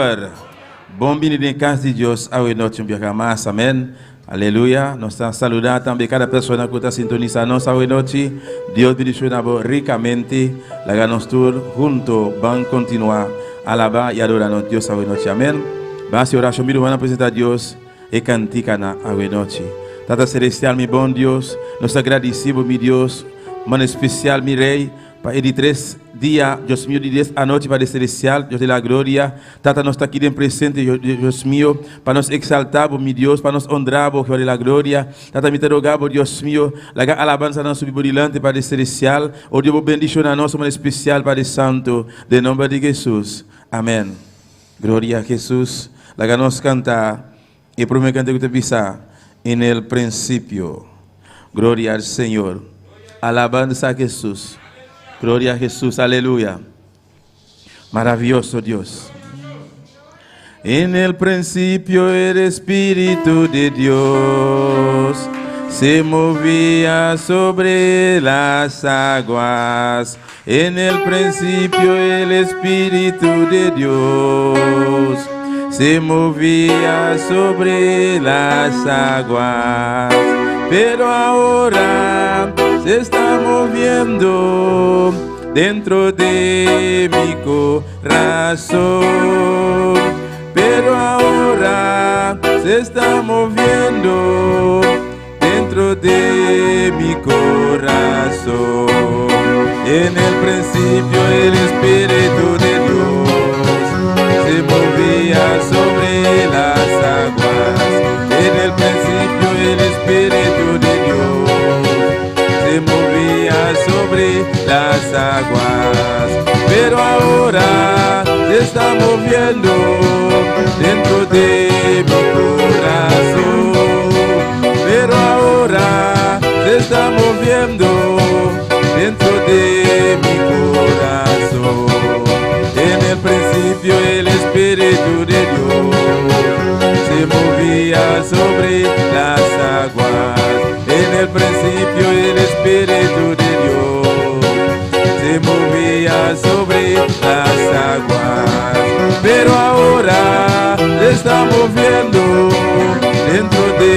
Bom vindo em casa de Deus. Hoje noite um mais. Amém. Aleluia. Nós estamos saludando também cada pessoa que está sintonizando hoje noite. Deus bendiga ricamente. Lá nós todos juntos vamos continuar a alabar e adorar a Deus hoje noite. Amém. Vamos orar com mi hermana apresentar a Deus e cantar hoje noite. Tata Celestial, mi bom Deus, nós agradecemos, mi Deus, mano especial, mi Rei, para ele 3 dias, Deus meu, de 10 à noite para o celestial, Deus da glória. Tata, nós está aqui em presente, Deus meu, para nos exaltar, meu Deus, para nos honrar, Deus da glória. Tata, me rogar, Deus meu, laga alabanza na subburilante para o celestial, o Deus bendición a nós, uma especial para o santo, de nome de Jesus. Amém. Glória a Jesus. Laga nos cantar, e primeiro canto que te pisa, en el principio. Gloria al Señor. Alabanza a Jesús. Gloria a Jesús, aleluya. Maravilloso Dios. En el principio el Espíritu de Dios se movía sobre las aguas. En el principio el Espíritu de Dios se movía sobre las aguas. Pero ahora se está moviendo dentro de mi corazón. Pero ahora se está moviendo dentro de mi corazón. En el principio el Espíritu de Dios se movía sobre las aguas. En el principio el Espíritu de Dios se movía sobre las aguas. Pero ahora se está moviendo dentro de mi corazón. Pero ahora se está moviendo dentro de mi corazón. En el principio el Espíritu de Dios se movía sobre las aguas. En el principio el Espíritu de Dios se movía sobre las aguas. Pero ahora se está moviendo dentro de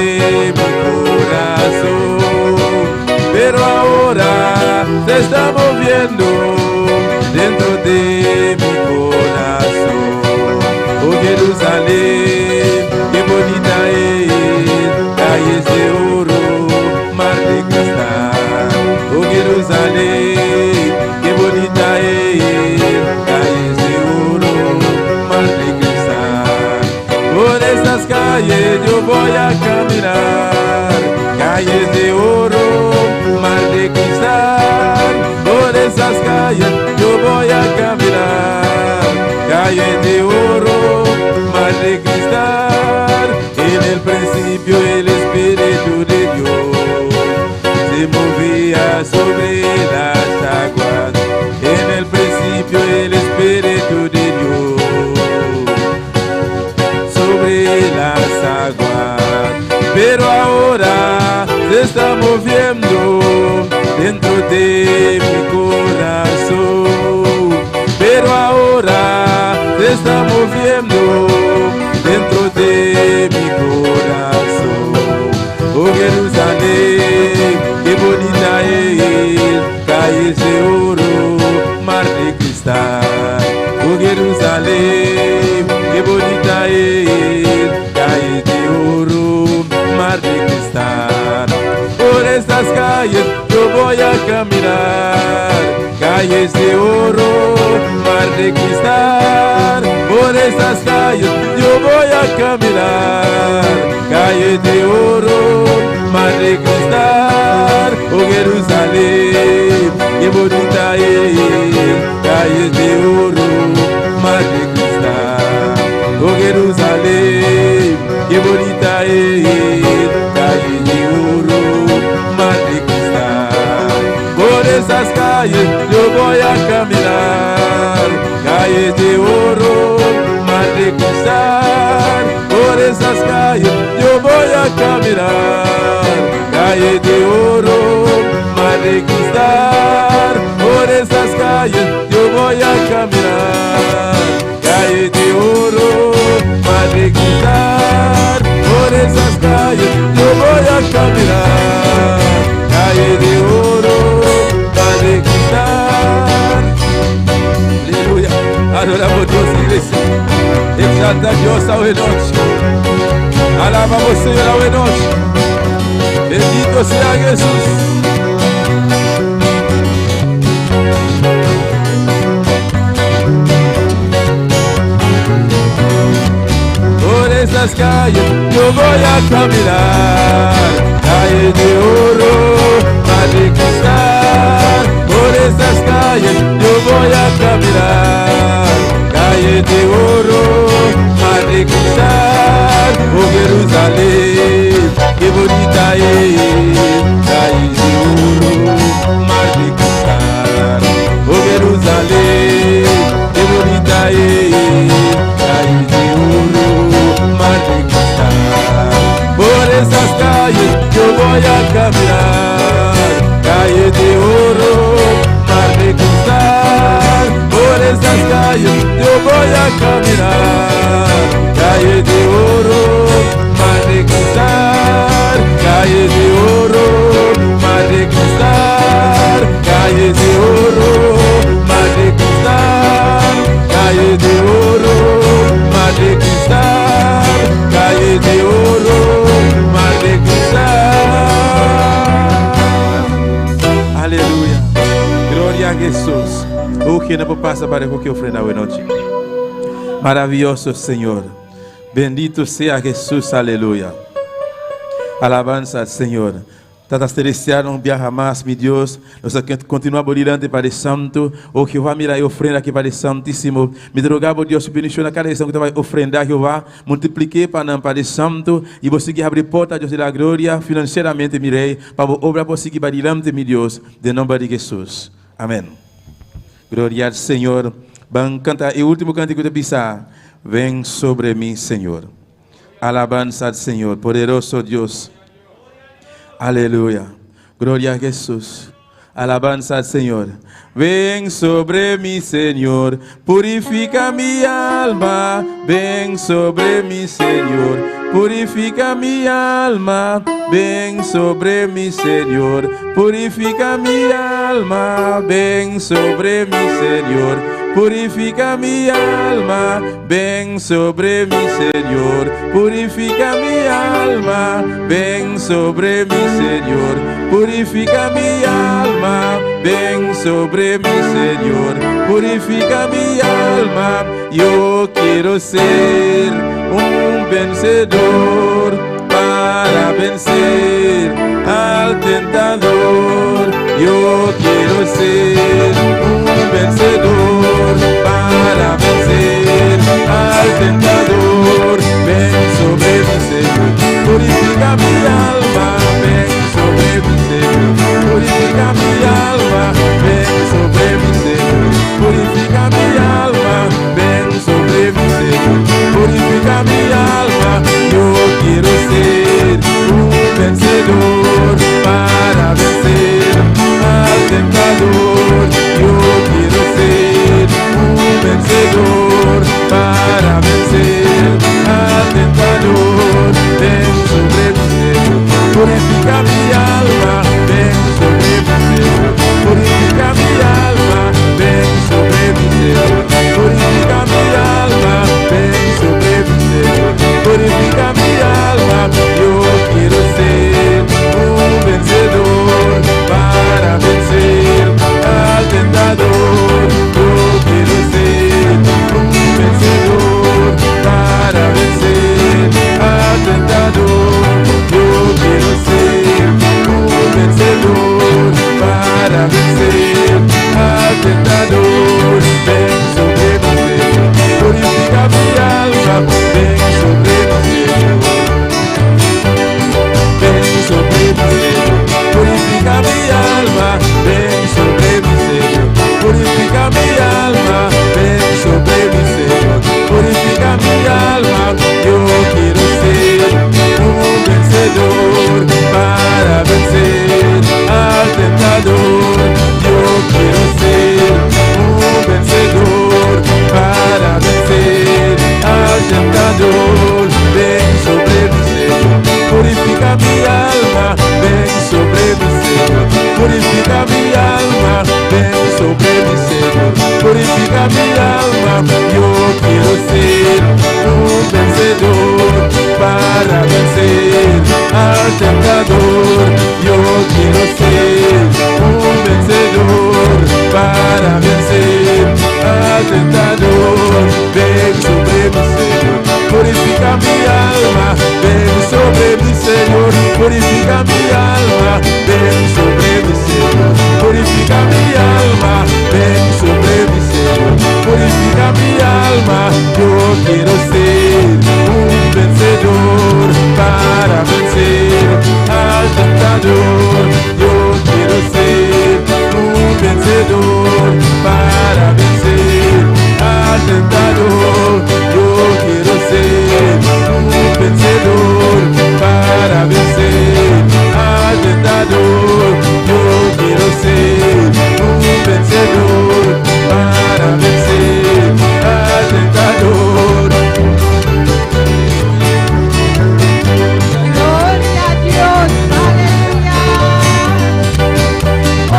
mi corazón. Pero ahora se está moviendo dentro de mi corazón. Oh Jerusalén, qué bonita es, calles de oro, mar de cristal. Oh Jerusalén, qué bonita es, calles de oro, mar de cristal. Por estas calles yo voy a caminar, calles de oro, mar de cristal. Por esas calles yo voy a caminar, calles de oro, mar de cristal. En el principio el Espíritu de Dios se movía sobre las aguas. En el principio el Espíritu de Dios sobre las aguas. Pero ahora se está moviendo dentro de mi corazón. Pero ahora se está moviendo dentro de mi corazón. Oh Jerusalén, qué bonita es, calles de oro, mar de cristal. Oh Jerusalén, qué bonita es, calles de oro, mar de cristal. Por estas calles yo voy a caminar, calles de oro, mar de cristal. Por estas calles yo voy a caminar, calles de oro, mar de cristal. Oh Jerusalén, qué bonita es, calles de oro, mar de cristal. Oh Jerusalén, qué bonita es, calles de oro, mar de cristal. Por esas calles yo voy a caminar, calles de oro, mar de cristal. Por esas calles yo voy a caminar, calles de oro, mar de cristal. Por esas calles yo voy a caminar, calles de oro, mar de cristal. Por esas calles yo voy a caminar, calles de oro, mar de cristal. Aleluya, adoramos a Dios, iglesia. Exalta a Dios a hoy noche. Alabamos Señor a hoy noche. Bendito sea Jesús. esas calles yo voy a caminar. Calle de oro, mar de cristal. Por esas calles yo voy a caminar. Calle de oro, mar de cristal. Oh Jerusalén, qué bonita es. Calle de oro, mar de cristal. Oh Jerusalén, qué bonita es. Calle de oro, mar de cristal. Por esas calles yo voy a caminar. Calle de oro, mar de cristal. Por esas calles yo voy a caminar. Calle de oro, mar de cristal. Calle de oro, mar de cristal. Calle de oro, mar de cristal. Calle de oro, mar de cristal. Calle de oro, mar de cristal. Aleluya. Gloria a Jesús. Que no pasa para cualquier ofrenda hoy noche. Maravilloso Señor. Bendito sea Jesús. Aleluya. Alabanza al Señor. Tata celestial, não viaja mais, meu Deus. Nós continuamos orando para o Santo. Oh, Jeová, mira a ofrenda aqui para o Santíssimo. Me rogava, Deus, bendição na cada lição que tu vai ofrendar, Jeová. Multiplique para o Santo. E você que abre porta, Deus, da glória, financeiramente, mirei. Para a obra, você que vai adiante, meu Deus. De nome de Jesus. Amém. Glória ao Senhor. Vamos cantar o último cântico de pisar. Vem sobre mim, Senhor. Alabanza al Senhor. Poderoso Deus. Aleluya. Gloria a Jesús. Alabanza al Señor. Ven sobre mí, Señor. Purifica mi alma. Ven sobre mí, Señor. Purifica mi alma. Ven sobre mí, Señor. Purifica mi alma. Ven sobre mí, Señor. Purifica mi alma, ven sobre mí, Señor. Purifica mi alma, ven sobre mí, Señor. Purifica mi alma, ven sobre mí, Señor. Purifica mi alma. Yo quiero ser un vencedor para vencer al tentador. Yo quiero ser un vencedor para vencer al tentador. Ven sobre mí, Señor, purifica mi alma. Ven sobre mí, Señor, purifica mi alma. Ven sobre mí, Señor, purifica mi alma. Ven sobre mí, Señor, purifica mi alma. Yo quiero ser un vencedor para vencer al tentador. Yo quiero ser un vencedor. Gloria a Dios, aleluya. Oh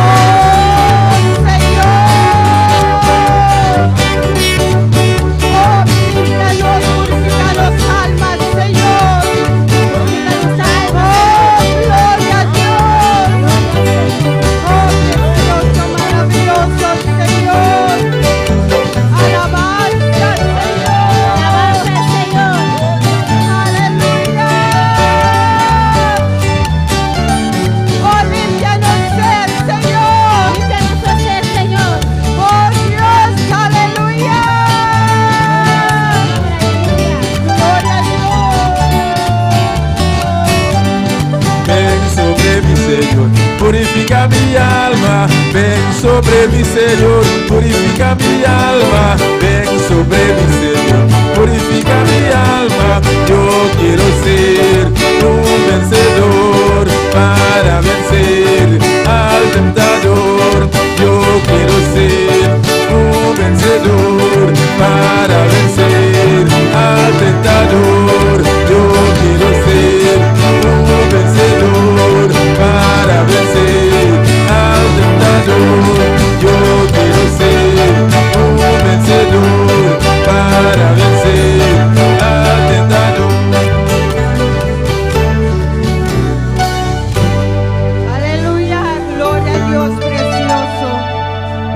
Señor, oh purifícanos, purifícanos almas, Señor. Purifícanos almas. Oh, gloria a Dios. Oh, precioso, maravilloso, Señor. Alabanza, Señor. Aleluya. Oh, límpianos ser, Señor. Oh, Dios, aleluya. Gloria a Dios. Ven sobre mi Señor, purifica mi alma. Ven sobre mi Señor, purifica mi alma. Ven sobre mi Señor, purifica mi alma. Yo quiero ser un vencedor para vencer al tentador. Yo quiero ser un vencedor para vencer al tentador. Yo quiero ser un vencedor para vencer al tentador. Yo quiero ser un vencedor para vencer al tentador. Aleluya, gloria a Dios precioso,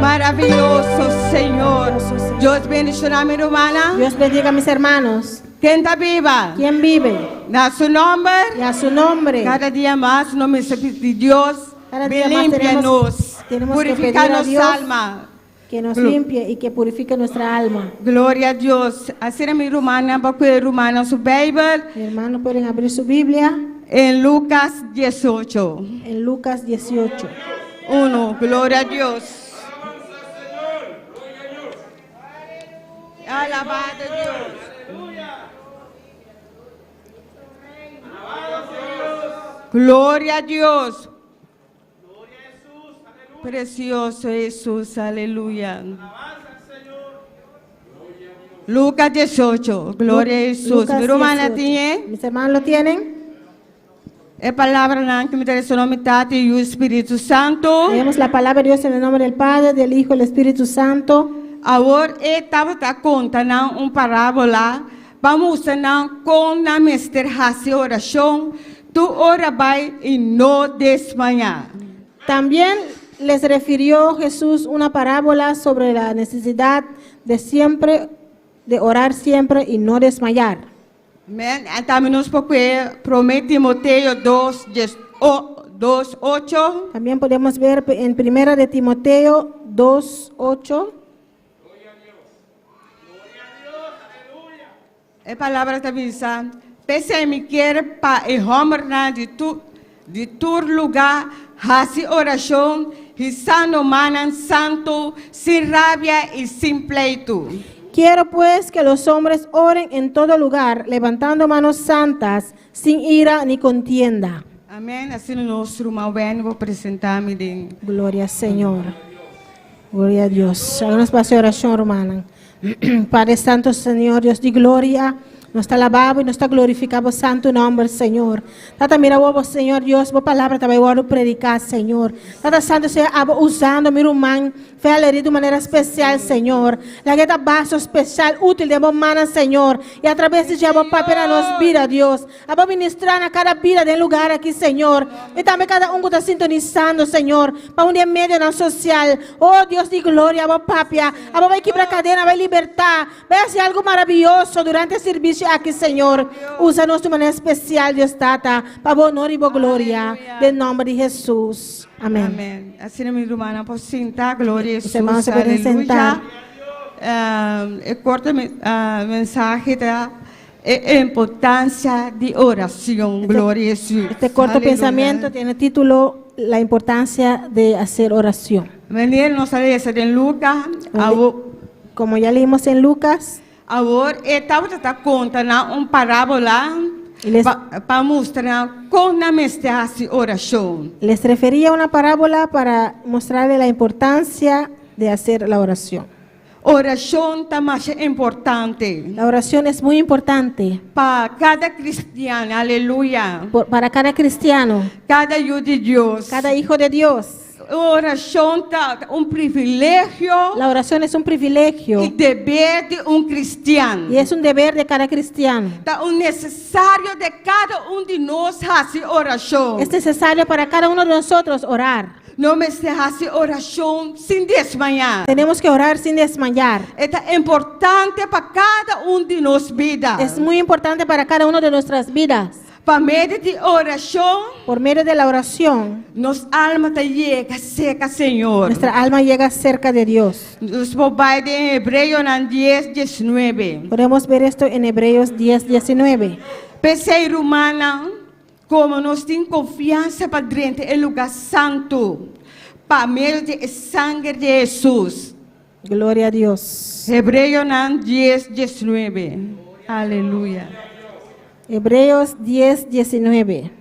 maravilloso Señor. Dios bendiga mi hermana. Dios bendiga a mis hermanos. ¿Quién está viva? ¿Quién vive? Da su nombre. Y a su nombre. Cada día más, en nombre de Dios, Cada día más límpianos, tenemos que pedir a purificanos Dios alma. que nos limpie y que purifique nuestra alma. Gloria a Dios. Así mi hermana, porque hermana su Biblia Mi hermano, pueden abrir su Biblia en Lucas 18. en Lucas 18. 1. Gloria a Dios. Alabado Dios. Gloria a Dios. Precioso Jesús, aleluya. Lucas 18, gloria a Jesús. Lucas Mi hermana 18. tiene Mis hermanos lo tienen. a palavra que me interessa o nome Tati e o Espírito Santo. Leemos la palabra de Dios en el nombre del Padre, del Hijo y del Espíritu Santo. Agora, ele estava contando parábola. Vamos com a mesterraça oração. Tu ora vai e não desmanhar. También les refirió Jesús una parábola sobre la necesidad de orar siempre y no desmayar. Amém? Então, nos promete Timoteo 2:8. También podemos ver en 1 de Timoteo 2:8. A palavra está dizendo: Pense-me quer para e homem de tu lugar, hace oração, risando manan santo, sin rabia y sin pleito. Quiero pues que los hombres oren en todo lugar, levantando manos santas, sin ira ni contienda. Amém. Assim, no nosso irmão Ben, vou apresentar-me de... Gloria al Señor. Gloria a Dios. Hagamos paso de oración, hermana. Padre Santo, Señor, Dios de gloria, nos está alabado y nos está glorificado santo nombre, Señor. Tata, mira vos, Señor Dios, vos palabra te voy a predicar, Señor. Tata Santo, Señor, usando mi rumán, fe alegría de manera especial, Señor. La que está vaso especial, útil de vos, mana, Señor. Y a través de ella, vos, papel, nos vida, Dios. A vos ministrar a cada vida del lugar aquí, Señor. Y también cada uno está sintonizando, Señor, para un día medio no social. Oh, Dios de gloria, vos, papia. A vos, va a quebrar cadena, va a libertad. Va a hacer algo maravilloso durante el servicio aquí, Señor. Úsanos de manera especial, Dios, Tata, para vos, honor y vos, gloria. Del nombre de Jesús. Amén. Amém. Assim, minha irmã, posso sentar, glória a Os Jesus, irmãos se podem sentar. Corta mensagem da importância de oração, glória a Jesus. Este corto Aleluya. pensamiento tiene título La importancia de hacer oración. Maneira nos lesa em Lucas, Como ya leímos en Lucas, agora estava contando parábola y les, para mostrar como a mensagem oração. les refería una parábola para mostrarle la importancia de hacer la oración. oração está mais importante La oración es muy importante para cada cristiano, aleluia, para cada cristiano, cada hijo de Deus. cada hijo de Dios. Oração está privilégio La oración es un privilegio e dever de cristiano. y es un deber de cada cristiano. Está necessário de cada de nós fazer oração. Es necesario para cada uno de nosotros orar. Não me se fazer oração sem desmanhar. Tenemos que orar sin desmayar. É importante para cada de nós vidas. Es muy importante para cada uno de nuestras vidas. Para meio de oração, Por medio de la oración, nossa alma chega seca, Senhor. nuestra alma llega cerca de Dios. Nos vai de Hebreu 10:19. Podemos ver esto en Hebreos 10:19. Ser humana, como nós temos confiança para dentro do lugar santo, para meio de sangue de Jesus. Gloria a Dios. Hebreu 10:19. Aleluia. Hebreos 10:19.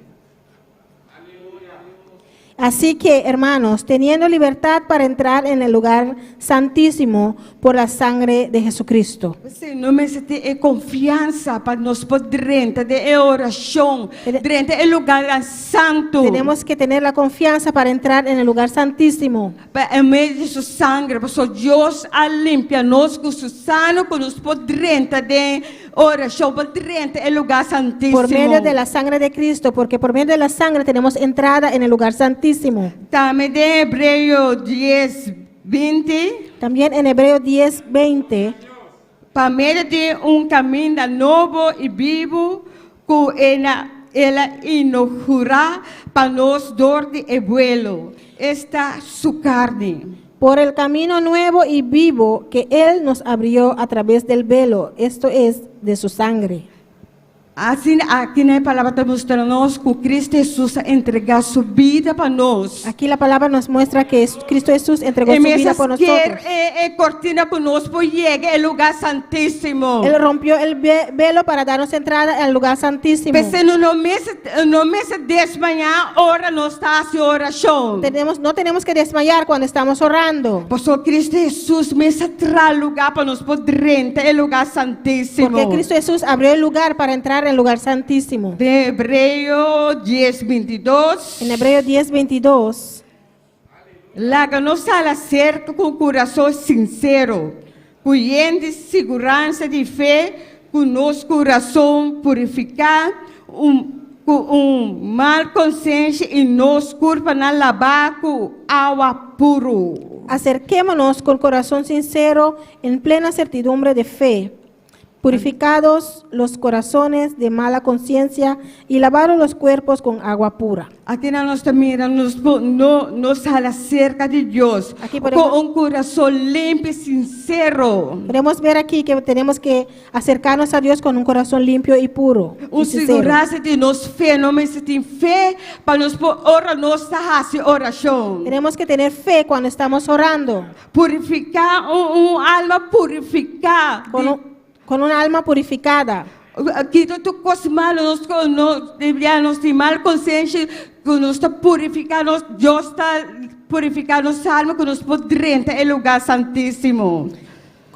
Así que, hermanos, teniendo libertad para entrar en el lugar santísimo por la sangre de Jesucristo. Você não precisa ter confiança para nós poder dentro de oração, dentro do lugar santo. Tenemos que tener la confianza para entrar en el lugar santísimo. Para meio de sua sangue, para Deus a limpia nós com seu sangue, com nós poder dentro de oração, poder dentro do lugar santíssimo. Por medio de la sangre de Cristo, porque por medio de la sangre tenemos entrada en el lugar santísimo. Também de Hebreu 10:20. También en Hebreos 10:20. Para meio de caminho novo e vivo, que ela inaugura para nós dor de abuelo. Esta su carne. Por el camino nuevo y vivo que Él nos abrió a través del velo, esto es, de su sangre. Assim, aqui na palavra está mostrando que Cristo Jesus entregou sua vida para nós. Aquí la palabra nos muestra que Cristo Jesús entregó su vida por nosotros. Cortina conosco llega ao lugar santíssimo. Él rompió el velo para darnos entrada al lugar santísimo. Pensando no mês de manhã, ora nós está a oração. No tenemos que desmayar cuando estamos orando. Por Cristo Jesus me traz lugar para nós poder entrar no lugar santíssimo. Porque Cristo Jesús abrió el lugar para entrar en el lugar santísimo. De Hebreu 10:22. En Hebreos 10:22. Lá que nós sala cerca com coração sincero, com segurança de fé, com nosso coração purificar, mal consciência e nosso corpo na lavar com água puro. Acerquémonos con corazón sincero en plena certidumbre de fe, purificados los corazones de mala conciencia y lavados los cuerpos con agua pura. Aqui na nossa mira, nos sala cerca de Deus, Aqui podemos- com coração limpo e sincero. Podemos ver aquí que tenemos que acercarnos a Dios con un corazón limpio y puro. y sincero. Segurança de nós fé, não me tem fé para nos orar nossa oração. Tenemos que tener fe cuando estamos orando, Purificar alma purificar. con un alma purificada. Quita tu coisa mal, nós deveríamos ter mal consciência que nós está purificando, Deus está purificando nossa alma, que nós podemos entrar no lugar santíssimo.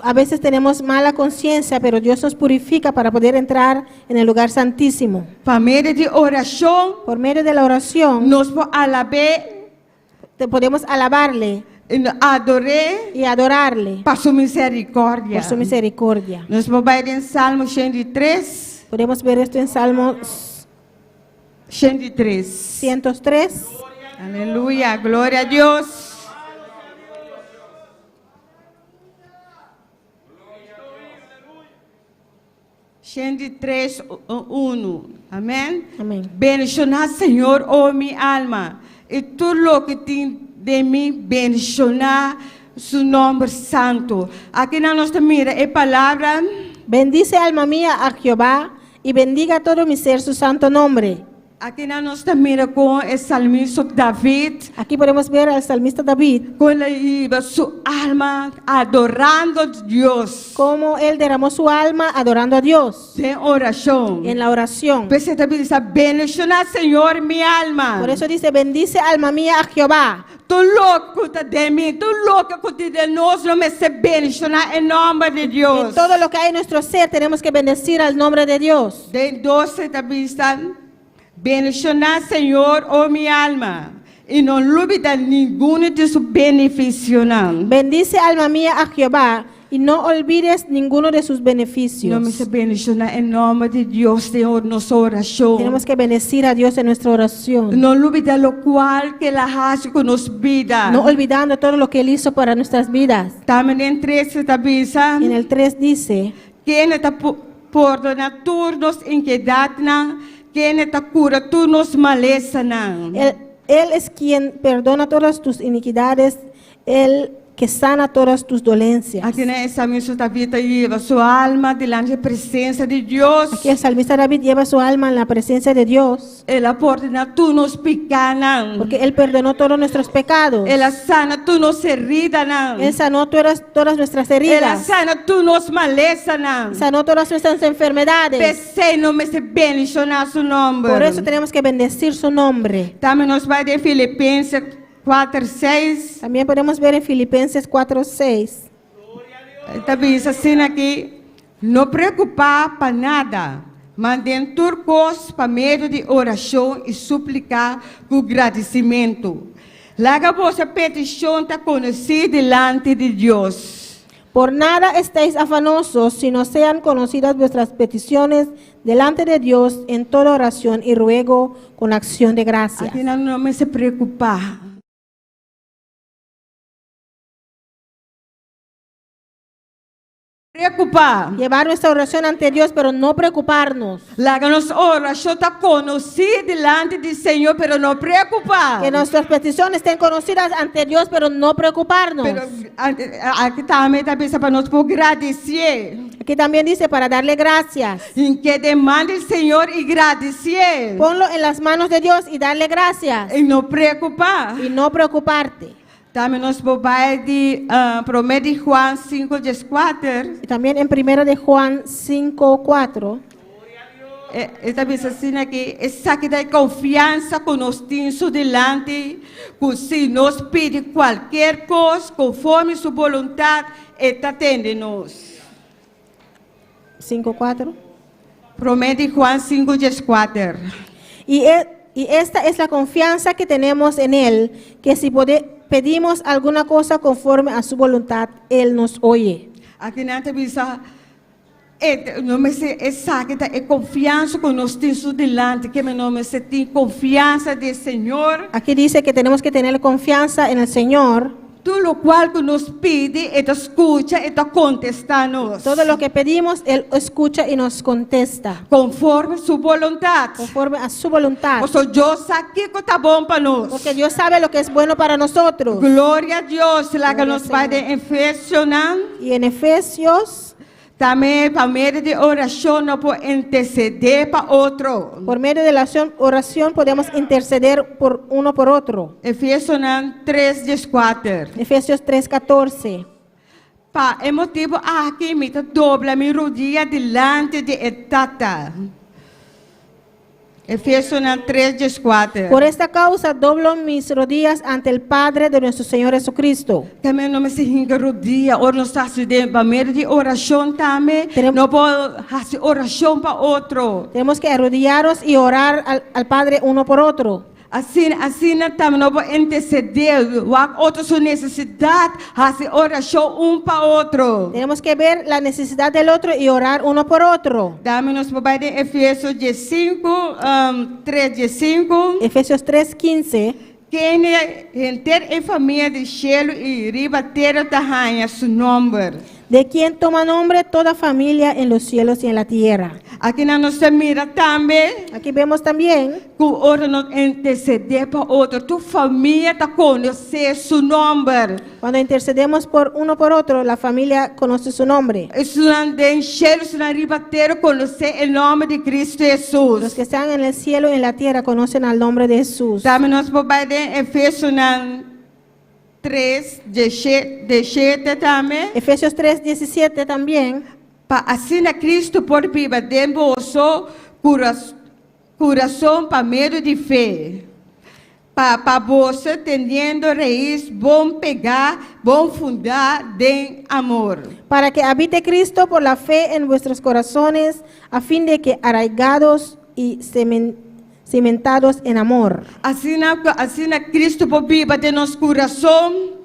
A veces tenemos mala conciencia, pero Dios nos purifica para poder entrar en el lugar santísimo. Para meio de oração, Por medio de la oración nós podemos alabar, podemos alabarle adorar y adorarle para sua misericórdia. por su misericordia. Nós vamos em Salmo 103. Podemos ver esto en Salmos 103. 103. Aleluia, glória a Deus. Xende 3, 1. Amém? Amén. Bendicionar, Senhor, oh minha alma, e tudo o que tem de mim, bendicionar seu nome santo. Aqui na nossa mira é palavra. Bendice alma mía a Jehová y bendiga todo mi ser su santo nombre. Aqui na nossa mira com o salmista David, Aquí podemos ver al salmista David, com sua alma adorando a Deus. cómo él derramó su alma adorando a Dios Em oração. en la oración. Você também diz, bendicionar, Senhor, minha alma. Por eso dice, bendice alma mía a Jehová. Tu louco tá de mim, tu louco que de nós não me se bendicionar em nome de En Deus. todo lo que hay en nuestro ser tenemos que bendecir al nombre de Dios. De 12 também estão bendicionar, Senhor, oh minha alma, e não olvida nenhum de seus benefícios. Bendice alma mía a Jehová y no olvides ninguno de sus Não me beneficios. se bendicionar em nome de Deus, Senhor, nossa oração. Tenemos que bendecir a Dios en nuestra oración, Não olvida lo qual que Ele faz com nos vida. no olvidando todo lo que Él hizo para nuestras vidas. Também em 13 também está. En el 3 dice, Quem está perdona turnos inquietud, quem está cura turnos maleza. Él es quien perdona todas tus iniquidades, Él que sana todas tus dolencias. Aqui nessa missa da vida lleva sua alma delante da presença de Deus. Aquí el salmista David lleva su alma en la presencia de Dios, Ela perdona turnos pecados. porque Él perdonó todos nuestros pecados. Ela sana turnos heridas. Él sanó todas nuestras Ela heridas, sana turnos maleza. sanó todas nuestras enfermedades. Pensei no me se bendicionar seu nome. Por eso tenemos que bendecir su nombre. Também nós vai de Filipenses 4:6. También podemos ver en Filipenses 4:6. Também diz assim aqui, não preocupar para nada, mandem turcos para meio de oração e suplicar com agradecimento. Laga vossa petição está conhecida delante de Deus. Por nada estéis afanosos, sino sean conocidas vuestras peticiones delante de Dios en toda oración y ruego con acción de gracias. Aqui não me se preocupar. Preocupar. Llevar nuestra oración ante Dios, pero no preocuparnos. Laga nossa oração está conhecida delante do Senhor, pero não preocupar. Que nuestras peticiones estén conocidas ante Dios, pero no preocuparnos. Pero aqui também está para nós agradecer. Aquí también dice para darle gracias. Em que demanda o Senhor e agradecer. Ponlo en las manos de Dios y darle gracias. E não preocupar. Y no preocuparte. Também nós vamos de 1 Juan 5:4. Y también en 1 de Juan 5:4. Esta vez assim aqui, essa que dá confiança com nós temos delante, que se nos pede qualquer coisa, conforme sua vontade, está atendendo-nos. 5:4. 1 Juan 5:4. Y esta es la confianza que tenemos en Él, que si pedimos alguna cosa conforme a su voluntad, Él nos oye. Aqui na tabisa, não me se essa que é confiança com nós temos delante, que meu nome se tem confiança do Senhor. Aquí dice que tenemos que tener confianza en el Señor. Todo lo cual que nos pide, Él escucha, Él contesta-nos. Todo lo que pedimos, Él escucha y nos contesta, Conforme su voluntad. conforme a su voluntad. O sea, Dios sabe que está bom para nós. Porque Dios sabe lo que es bueno para nosotros. Glória a Deus. Lá que Glória nos ao vai de Senhor. Efésios, Y en Efesios, também, para meio de oração, não pode interceder para outro. por medio de la oración podemos interceder por uno por otro. Efésios 3:4. Efesios 3:14. Pa, é motivo aqui, me dobla minha rodilha delante de etata. Efésios 3:4. Por esta causa doblo mis rodillas ante el Padre de nuestro Señor Jesucristo. Também não me se hinga rodilha, ou não está se de para meio de oração também, Teremos- não pode fazer oração para outro. Tenemos que arrodillarnos y orar al Padre uno por otro. Assim também não pode interceder, o outro sua necessidade, fazer oração para outro. Tenemos que ver la necesidad del otro y orar uno por otro. Dá-me nos papai de Efésios 3:5. Efesios 3:15. Quem enter em família de cielo e ribateiro da rainha, seu nome. De quien toma nombre toda familia en los cielos y en la tierra. Aqui na nossa mira também, Aquí vemos también que o outro não interceder para outro. Tu família está conhecer seu nome. cuando intercedemos por uno por otro, la familia conoce su nombre. Isso não tem cielo, isso não ribateiro conhecer o nome de Cristo Los Jesus. que están en el cielo y en la tierra conocen al nombre de Jesús. Também nós papai de Efésios 3:17 também. Efesios 3:17 también. Para assim a Cristo por viva dentro do coração para meio de fé. para você teniendo raíz, bom pegar, bom fundar de amor. para que habite Cristo por la fe en vuestros corazones, a fin de que arraigados y cimentados en amor. Assim na Cristo viva de nosso coração,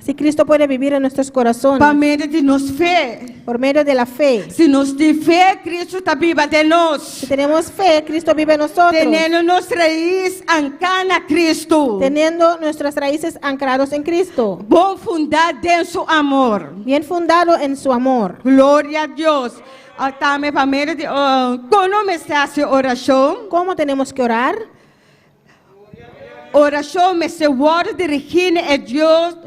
Así Cristo puede vivir en nuestros corazones para meio de nos fé. por medio de la fe. Se nos de fé, Cristo está viva de nós. Si tenemos fe, Cristo vive en nosotros. Tendo nossa raiz ancada na Cristo. Teniendo nuestras raíces anclados en Cristo, Bom fundar de seu amor. bien fundado en su amor. Glória a Deus. Também para meio de quando começar a oração, ¿Cómo tenemos que orar? oração me se word dirigindo a Deus,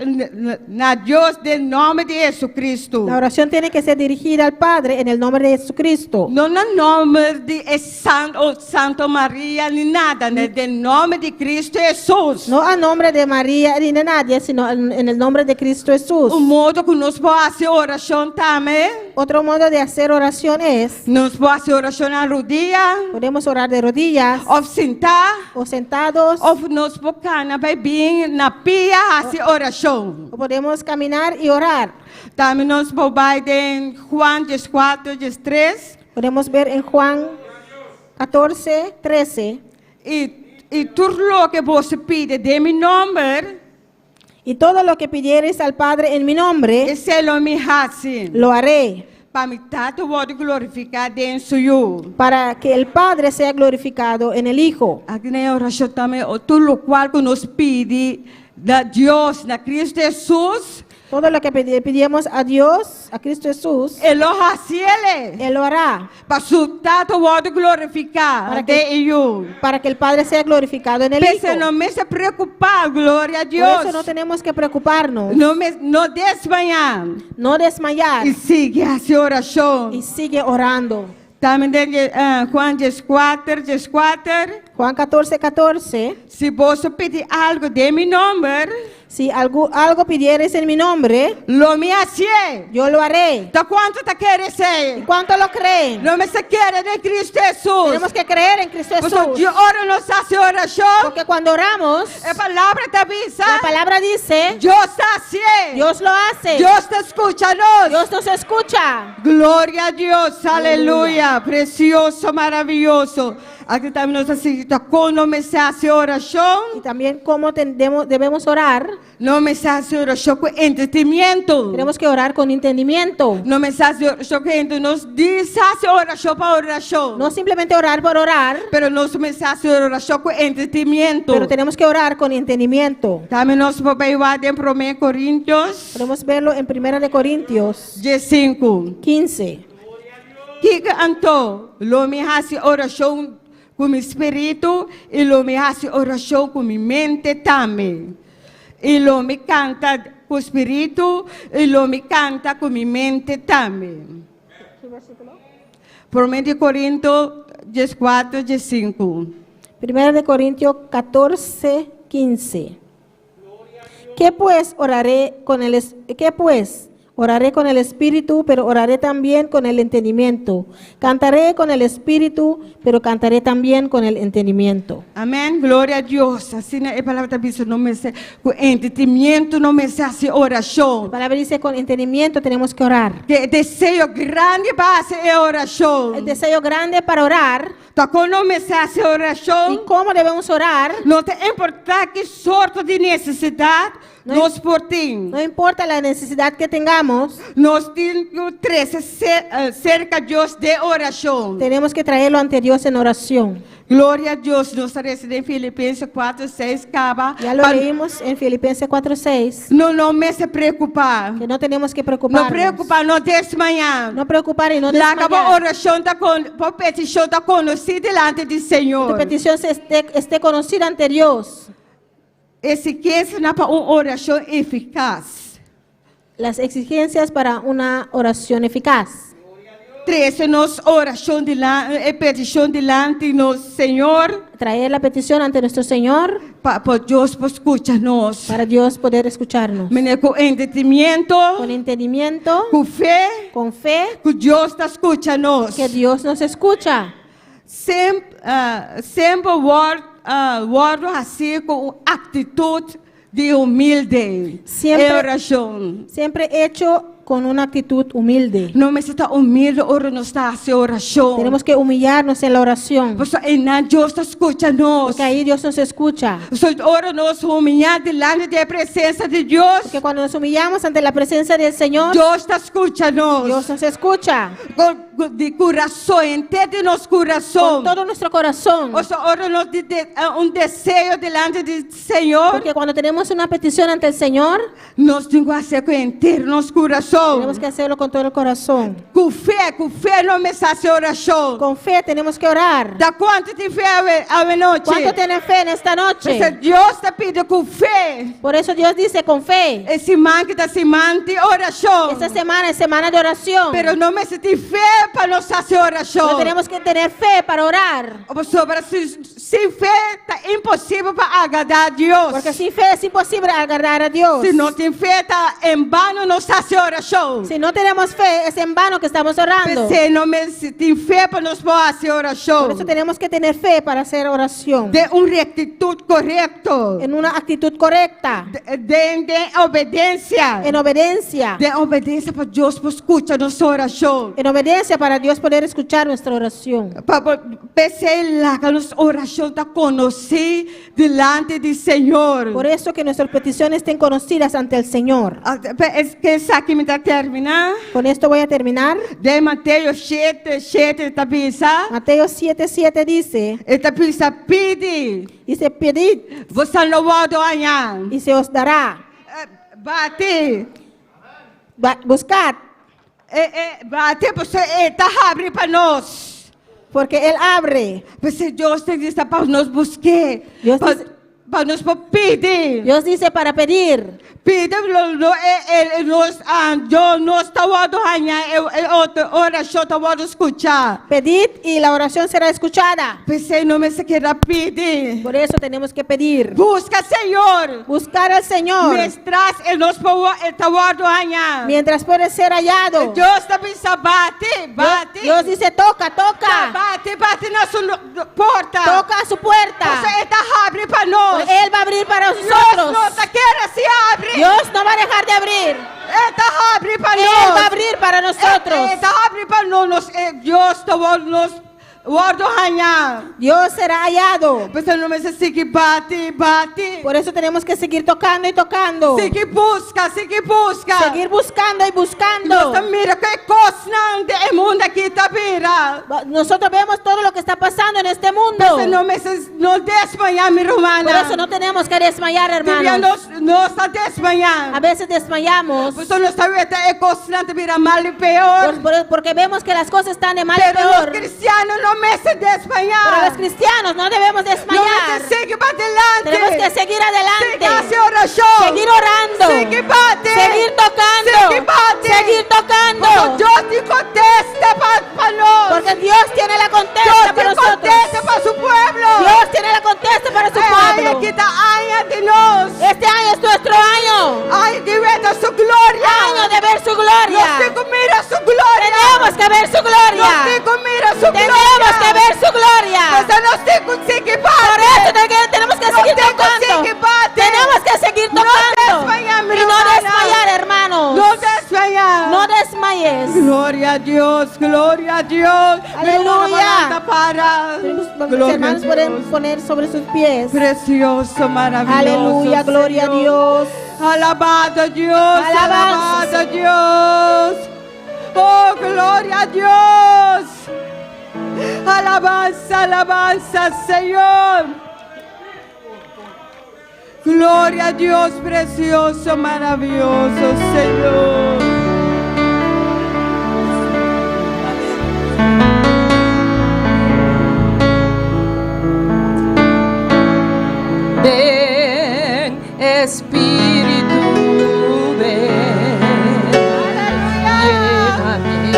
na Deus, em nome de Jesus Cristo. La oración tiene que ser dirigida al Padre en el nombre de Jesucristo. Não no nome de Santo Maria, nem nada, né? De nome de Cristo Jesus. No a nombre de María ni de nadie, sino en el nombre de Cristo Jesús. O modo que nós podemos fazer oração também. Otro modo de hacer oración es, Nós podemos fazer oração na rodilha, podemos orar de rodillas ou sentar, o sentados, ou nós podemos vai bem na pia fazer oração. o podemos caminar y orar. Também nós podemos em Juan 4, 3. Podemos ver en Juan 14, 13. E tudo o que você pede de meu nome, Y todo lo que pidiereis al Padre en mi nombre, esse é o me hace. lo haré, Para me tanto pode glorificar em seu. para que el Padre sea glorificado en el Hijo. Aqui na oração também, tudo o qual que nos pede da Deus, na Cristo Jesus, Todo lo que pedimos a Dios, a Cristo Jesús, Ele o hace, Él lo hará, para su tanto pode glorificar Para de que- eu. para que el Padre sea glorificado en el Hijo. Pense, não me se preocupar, glória a Por eso no Deus. tenemos que preocuparnos, Não desmanhar. no desmayar, E siga essa oração. y sigue orando. Também Juan 4. Juan 14, 14. Se você pedir algo de meu nome, Si algo pidiereis en mi nombre, lo me hace. yo lo haré. Tá quanto tá querendo ser? ¿Cuánto lo creen? Não me se quer de Cristo Jesus. Tenemos que creer en Cristo Porque Jesús. de hora nos hace oração. Porque cuando oramos, A palavra te avisa. la palabra dice, Deus está assim. Dios lo hace. Deus te escucha nos. Dios nos escucha. Glória a Deus, aleluia. Precioso, maravilhoso. Aqui também nós assistimos quando me se hace oração. Y también cómo debemos orar. Não me se hace oração com entretenimento. Tenemos que orar con entendimiento. Não me se hace oração com gente. Nos diz hace oração para oração. No simplemente orar por orar, Pero nos me se hace oração com entretenimento. pero tenemos que orar con entendimiento. Também nós podemos ir em 1 Coríntios Podemos verlo en 1 de Corintios 5. 15. Que cantou? Lo me hace oração com o espírito e lo me hace oração com minha mente também. E lo me canta com o espírito e lo me canta com minha mente também. 1 Coríntios 4, 5. 1 de Corintios 14, 15. ¿Qué pues oraré con el espíritu, pero oraré también con el entendimiento? Cantaré con el espíritu, pero cantaré también con el entendimiento. Amém? Glória a Deus. Assim a palavra está dizendo, não me se, com entendimento não me se hace La oração. palabra dice con entendimiento tenemos que orar. Que desejo grande para fazer oração. El deseo grande para orar. Então, quando me se hace ¿Y oração, cómo debemos orar? não te importa que sorte de necessidade Não nós por ti. No importa la necesidad que tengamos, Nós temos cerca de Deus de oração. tenemos que traerlo ante Dios en oración. Glória a Deus. Nós estamos em Filipenses 4, 6. Ya lo leímos en Filipenses 4:6, Não me se preocupar. que no tenemos que Não preocuparnos. preocupar, não desmanhar. No preocupar y no Lá acabou a desmayar. oração, por petição, está conhecida diante do Tu Senhor. petición esté conocida ante Dios. Esse que é para uma oração eficaz. Las exigencias para una oración eficaz. 13, nos oração petição diante do Senhor, Traer la petición ante nuestro Señor para Deus escutar-nos. para Dios poder escucharnos. Com entendimento, Con entendimiento, com fé, con fe, que Deus está escutando-nos. que Dios nos escucha. Sempre word oro assim com atitude de humilde Siempre- em oração. Siempre hecho con una actitud humilde. Não me está humilde, ora não está assim oração. Tenemos que humillarnos en la oración, Porque Deus está escutando. porque ahí Dios nos escucha. Ora nos humilhar diante da presença de Deus. Porque cuando nos humillamos ante la presencia del Señor, Deus está escutando. Dios nos escucha De coração, inteiro de nosso coração. con todo nuestro corazón. Ora nos desejo diante do Senhor. Porque cuando tenemos una petición ante el Señor, Nós temos que fazer com inteiro nosso coração. tenemos que hacerlo con todo el corazón. Com fé não me fazer oração. Con fe tenemos que orar. Da quanto de fé à noite? ¿Cuánto tienen fe en esta Porque noche? Deus está pedindo com fé. Por eso Dios dice con fe. Esse man que está semana de oração. Esta semana es semana de oración. Pero não me senti fé para nós fazer Pero oração. tenemos que tener fe para orar. Sem fé está impossível para agradar a Deus. Porque sin fe es imposible agradar a Dios. Se não tem fé, está em vano não fazer oração. Si no tenemos fe, es en vano que estamos orando. Se não me tem fé para nós fazer oração. Por eso tenemos que tener fe para hacer oración. De rectitud correcto. En una actitud correcta. De obediência. En obediencia. De obediência para Deus, para escutar nossa oração. En obediencia para Dios poder escuchar nuestra oración. Para pensar lá que a nossa oração está conhecida diante do Senhor. Por eso que nuestras peticiones estén conocidas ante el Señor. Que sabe me está terminar? Con esto voy a terminar. De Mateus 7 está pensando. Mateo 7:7 dice, Está pensando, pede, dice, pedid você não vai ganhar. y se os dará. Bate, Buscad, bate, você está abrindo para nós. porque Él abre. Você Deus tem que estar para nós buscar. Deus diz- Para nós pedir. Dios dice para pedir. Pede, Deus não está ganhar. Oração está escuchar. Pedid y la oración será escuchada. Pensei, não me se queira pedir. Por eso tenemos que pedir. Busca, Senhor. Buscar al Señor Mientras nós está ganhar. mientras puede ser hallado. Deus está pensando, bate, bate. Dios dice, toca, toca. Bate na sua porta. Toca a su puerta. Você está abrindo para nós. Él va a abrir para Deus nosotros. não está querendo se abre. Dios no va a dejar de abrir. Está abrindo para Él nós. va a abrir para nosotros. Está abrindo para nós. Deus está nos ganhar. Dios será hallado. Você não me sigue bate, bate. Por eso tenemos que seguir tocando y tocando. Sigue busca, sigue busca. Seguir buscando y buscando. Nossa, mira que coisa de mundo aqui está vira. Nosotros vemos todo lo que está pasando en este mundo. Você não desmanhar, minha irmã. Por eso no tenemos que desmayar, hermanos. Não está desmanhar. A veces desmayamos Você não está vendo é coisa vira mal e pior. porque vemos que las cosas están de mal y Pero os peor. cristianos não me se Pero desmanhar. los cristianos no debemos Não me desmayar. siga para adelante. Tenemos que seguir adelante. Siga a oração. Seguir orando. Sigue bate. Seguir tocando. Sigue bate. Seguir tocando. Porque Deus te contesta para nós. Porque Dios tiene la Deus contesta para te nosotros. contesta para su pueblo. Dios tiene la contesta para su Ai, pueblo. aqui está año de nós. Este año es nuestro año. Ai, de ver a sua glória. Año de ver su Nós gloria. temos que mirar a sua glória. Tenemos que ver su Nós gloria. temos que mirar a sua Tenemos que glória. ver su gloria. Mas nós temos que seguir Por bate. eso tenemos que No seguir tengo tocando. que bate. Tenemos que seguir No tocando. desmayar, mi Y no hermana. desmayar, hermanos. Não desmanhar. No desmayes. Glória a Deus, glória a Deus. Aleluya. Para. Los Glória a hermanos Deus. pueden poner sobre sus pies. Precioso, maravilhoso. Aleluya, gloria a Senhor. Dios. Alabado a Deus, Alabanza, alabado a Deus. Oh, glória a Deus. Alabanza, alabanza, Senhor. Glória a Deus, precioso, maravilhoso, Senhor. Ven, Espíritu, ven. Lléname,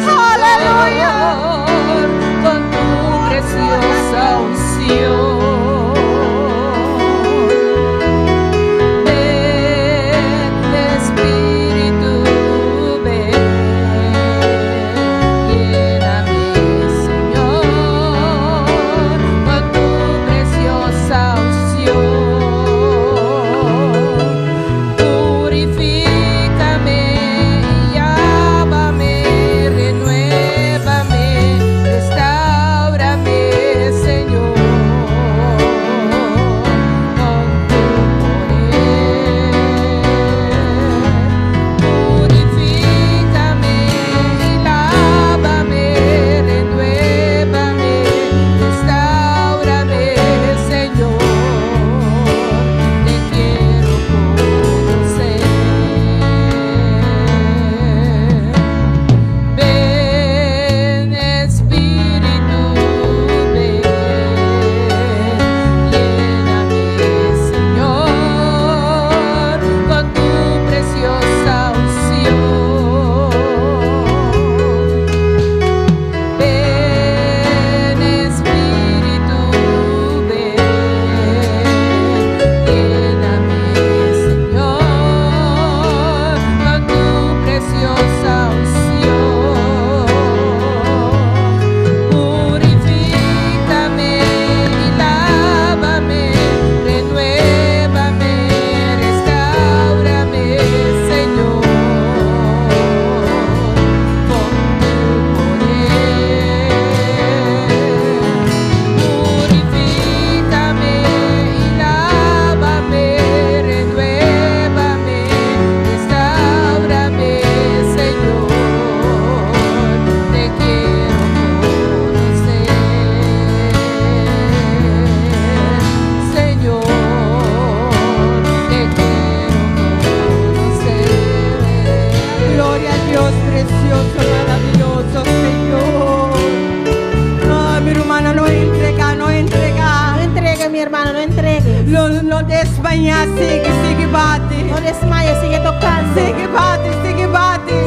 Señor, con tu preciosa unción. Ven, Espíritu, desmayar, sigue bate. No desmayes, sigue tocando. Sigue bate.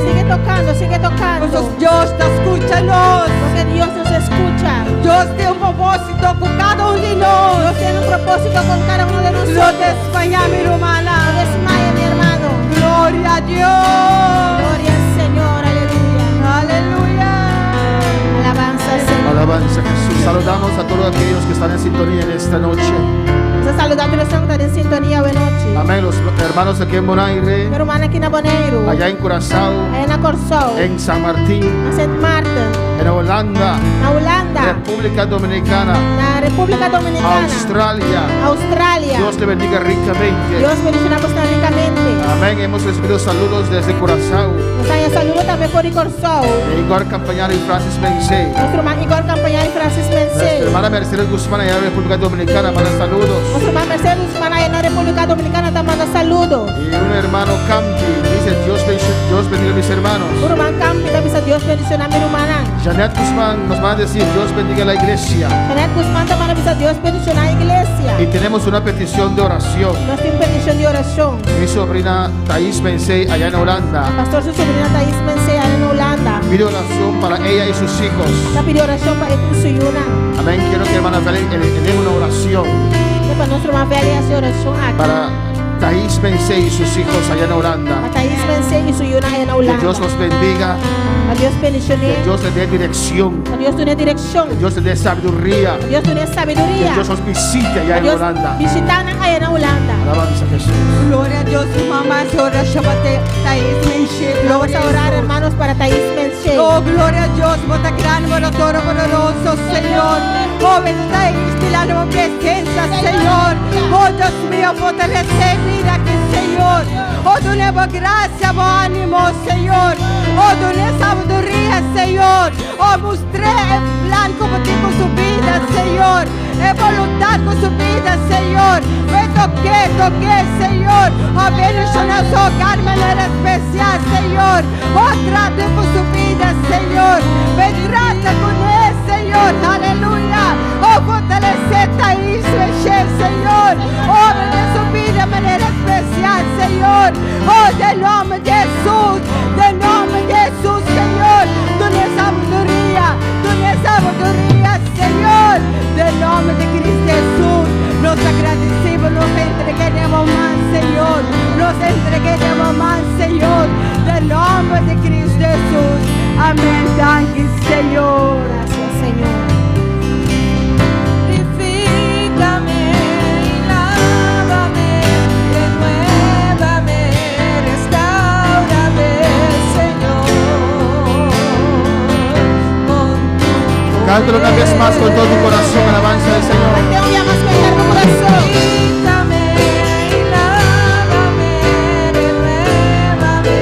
Sigue tocando, sigue tocando. Pues Dios te escucha nos. Porque Dios nos escucha. Dios tiene un propósito con cada uno de nos. Dios tiene un propósito con cada uno de No nosotros. desmayar, mi No hermana. desmayes, mi hermano. Gloria a Dios. Gloria al Señor, aleluya. Aleluya. Alabanza al Señor. Alabanza a Jesús. Saludamos a todos aquellos que están en sintonía en esta noche. Vamos a saludar a los que están en sintonía buena noche. Amén. Los hermanos aquí en Bonaire, Mi hermana aquí en Bonaire. allá en Curazao, Allá en Corsou. en San Martín, En Saint Martin. en Holanda, En Holanda. República Dominicana, La República Dominicana. Australia. Australia. Dios le bendiga ricamente. Dios bendicionamos tan ricamente. Amén. Hemos recibido saludos desde Curazao. Nos dan saludo también por Corsou. De Igor Campañar y Francis Mencé. Nuestro hermano Igor Campañar y Francis Nuestra Mencé. hermana Mercedes Guzmán allá en República Dominicana manda saludos. Nuestro hermano Mercedes Guzmán allá en la República Dominicana te manda saludos. Y un hermano Campi dice Dios bendiga a mis hermanos. Un hermano Campi te dice Dios bendición a mi hermana. Janet Guzmán nos va a decir Dios bendiga a la iglesia. Janet Guzmán te manda Dios bendición a la iglesia. Y tenemos una petición de oración. Nos tiene petición de oración. Mi sobrina Thais Mencé allá en Holanda Pastor, su sobrina Thais Mencé allá en Holanda. pide oración para ella y sus hijos. La pidió oración para ella y su yuna. Amén. Quiero que hermana Valen eleve una oración Para nuestro hermano Vélez hace oración aquí. para Thais Mencé y sus hijos allá en Holanda. Para Thais Mencé y su yuna allá en Que Holanda. Dios los bendiga, A Dios bendicioné. que Dios les dé dirección, A Dios tiene dirección. que Dios les dé sabiduría, Dios tiene que sabiduría. Dios los visite allá en Dios Holanda. visitana allá en Holanda. Alabanza a Jesús. Gloria a Dios, mamá, se ora Shabbat, Thais Menche. Vamos a orar, hermanos, para Thais Mencé. Oh, gloria a Dios, bota gran, bota toro, poderoso, Señor. Oh, bendita y la nueva presencia, Señor. Oh, Dios mío, fortalece vida aquí, Señor. Oh, tu nueva gracia, buen ánimo, Señor. Oh, tu nueva sabiduría, Señor. Oh, mostré el plan como con su vida, Señor. En voluntad con su vida, Señor. Me toqué, Señor. Oh, bendiciones, oh, de manera especial, Señor. Oh, trate con su vida, Señor. Me trata con él, Señor. Aleluya. Oh, fortalece Thais Mencé, Señor. Oh, bendice su vida de manera especial, Señor. Oh, del nombre de Jesús. Del nombre de Jesús, Señor. Tú tienes sabiduría, Señor. Del nombre de Cristo Jesús. Nos agradecemos, nos entreguemos más, Señor. Nos entreguemos más, Señor. Del nombre de Cristo Jesús. Amén. Gracias, Señor. Gracias, Señor. Purifícame y lávame, renuévame, restáurame, Señor, con tu Cántalo una vez más con todo tu corazón, alabanza del Señor. Te voy a más cantar con corazón. Purifícame y lávame, renuévame,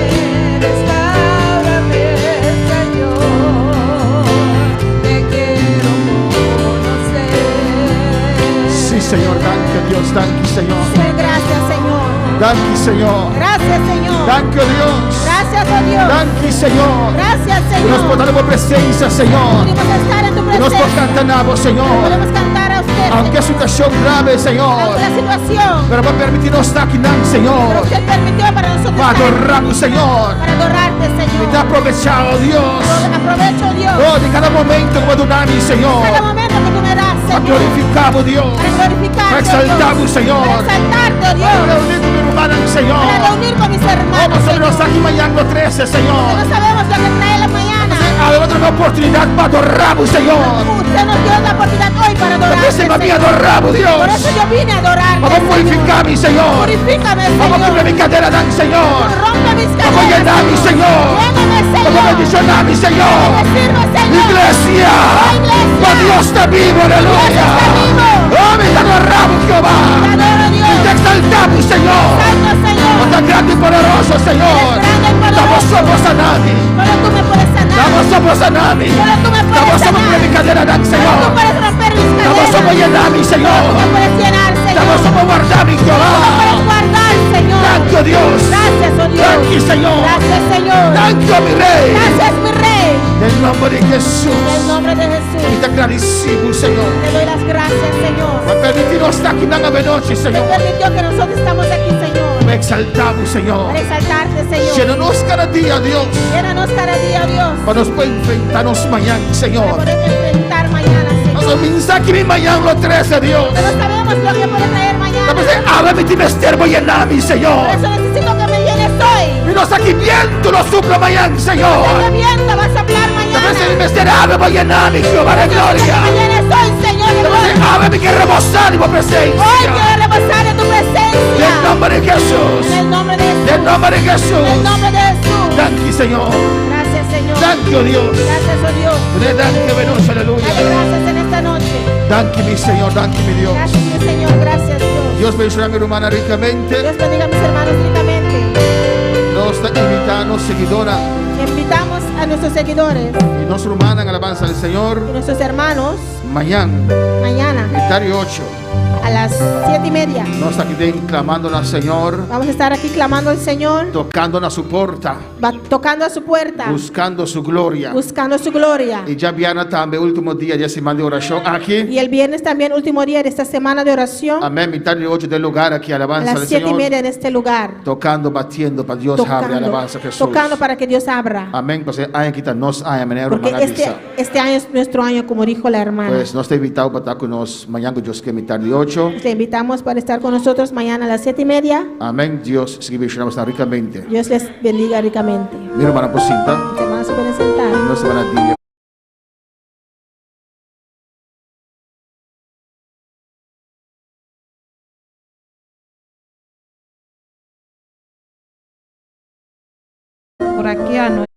restáurame, Señor, te quiero conocer. Sí, Señor, danke Dios, danke Señor. Gracias, Señor. Danke Señor. Gracias, Señor. Danke Dios. Gracias, oh Dios. Danke Señor. Gracias, Que nos Señor. portamos presencia, Señor. Podemos estar en tu Que nos presencia. cantamos, Señor. Podemos cantar a usted. Aunque es situación grave, Señor. Aunque la situación. Pero va a permitirnos estar aquí, Pero Señor. usted permitió para nosotros Para estar aquí, adorarnos, Señor. para adorarte, Y te Señor. aprovechado, Dios. Aprovecho, Dios. Oh, de cada momento que adoramos, Señor. Cada momento que tú me das, Para Señor. glorificamos, Dios. Para glorificarte, Para exaltamos, Dios. Señor. Para exaltarte, Para Dios. reunir con mi hermana, Señor. Para reunir con mis Oh, hermanos, nosotros Señor. aquí mañana 13, Que Señor. no sabemos lo que trae la mañana. Ahora otra oportunidad para adorarnos, Señor. Usted nos dio la oportunidad hoy para Porque adorarte, se me había Señor. adorado, Por Dios. eso yo vine a adorarte, Vamos a Señor. purificar, mi Señor. Purifícame, Vamos a Señor. poner mi cadera, dan, Señor. Rompe mis Vamos a cadenas, llenar, mi Señor. Lléname, Vamos a Señor. bendicionar, mi Señor. Bendecirme, Señor. Iglesia. Iglesia. Oh, Dios está vivo, aleluya. Dios está vivo. Oh, me te adoramos, Jehová. Te adoro, Dios. Y te exaltamos, Señor. Santo, Señor. Oh, tan grande y poderoso, Señor. Eres grande y poderoso. Damos somos a nadie. Solo tú me puedes sanar. Damos somos a nadie. Solo tú me puedes Damos somos sanar. mi cadera, dan, Solo tú Señor. puedes romper mis Damos somos cadenas. llenar, mi Señor. Tú me puedes llenar, Señor. Estamos Señor. como guardar mi Puedes Jehová. guardar, Señor. Thank you, Dios. Gracias, oh Dios. Thank you, Señor. Gracias, Señor. Thank you, mi Rey. Gracias, mi Rey. En el nombre de En el Jesús. nombre de Jesús. Y te agradecemos, Señor. Te doy las gracias, Señor. Por permitirnos estar aquí en la noche, Te Señor. permitió que nosotros estamos aquí, Señor. Me exaltamos, Señor. Para exaltarte, Señor. Llénanos cada día, Dios. Llénanos cada día, Dios. Para nos poder enfrentarnos mañana, Para Señor. poder enfrentar mañana, Señor. Nos comienza aquí mañana los 13, Dios. Pero sabemos lo que puede traer mañana. Entonces, ábreme mi misterio llenar, mi Señor. Por eso necesito que me llenes hoy. Y nos aquí viento lo suplo mañana, Señor. Este viento vas a hablar mañana. Entonces, el misterio ábreme llenar, mi Jehová de gloria. Que me llenes hoy, Señor, de Entonces, gloria. ábreme que rebosar en tu Hoy presencia. quiero rebosar en tu En presencia. el nombre de Jesús. En el nombre de Jesús. En el nombre de En el Jesús. nombre de Jesús. Thank you, Señor. Gracias, Señor. Thank you, Dios. Gracias, oh Dios. Thank you, Dios. Dale Aleluya. gracias en esta noche. Thank you, mi Señor. Thank you, mi Dios. Gracias, mi Señor. Gracias, Dios. Dios bendiga a mi hermana ricamente. Dios bendiga a mis hermanos ricamente. Nos está invitando, seguidora Invitamos a nuestros seguidores y nuestra hermana en alabanza del Señor. y nuestros hermanos Mañana, mañana Itario 8. a las 7:30. Nos está aquí clamando al Señor, Vamos a estar aquí clamando al Señor, tocando a su puerta, tocando a su puerta, buscando su gloria. buscando su gloria. Y ya viene también último día de semana de oración aquí. Y el viernes también, último día de esta semana de oración, Amén. Itario 8 del lugar aquí, a alabanza las del 7:30 Señor. en este lugar. Tocando, batiendo para Dios abre, alabanza a Jesús. Tocando para que Dios abra. Amén. Pues hay que quitarnos, hay manera Porque hermana Lisa. este año es nuestro año, como dijo la hermana. Pues nos está invitado para estar con nos mañana, Dios que Itario 8. Te invitamos para estar con nosotros mañana a las 7:30. Amén. Dios sigue bendicionando ricamente. Dios les bendiga ricamente. Mi hermana Posita, Los hermanos se pueden sentar. no se van a decir. Por aquí anoche.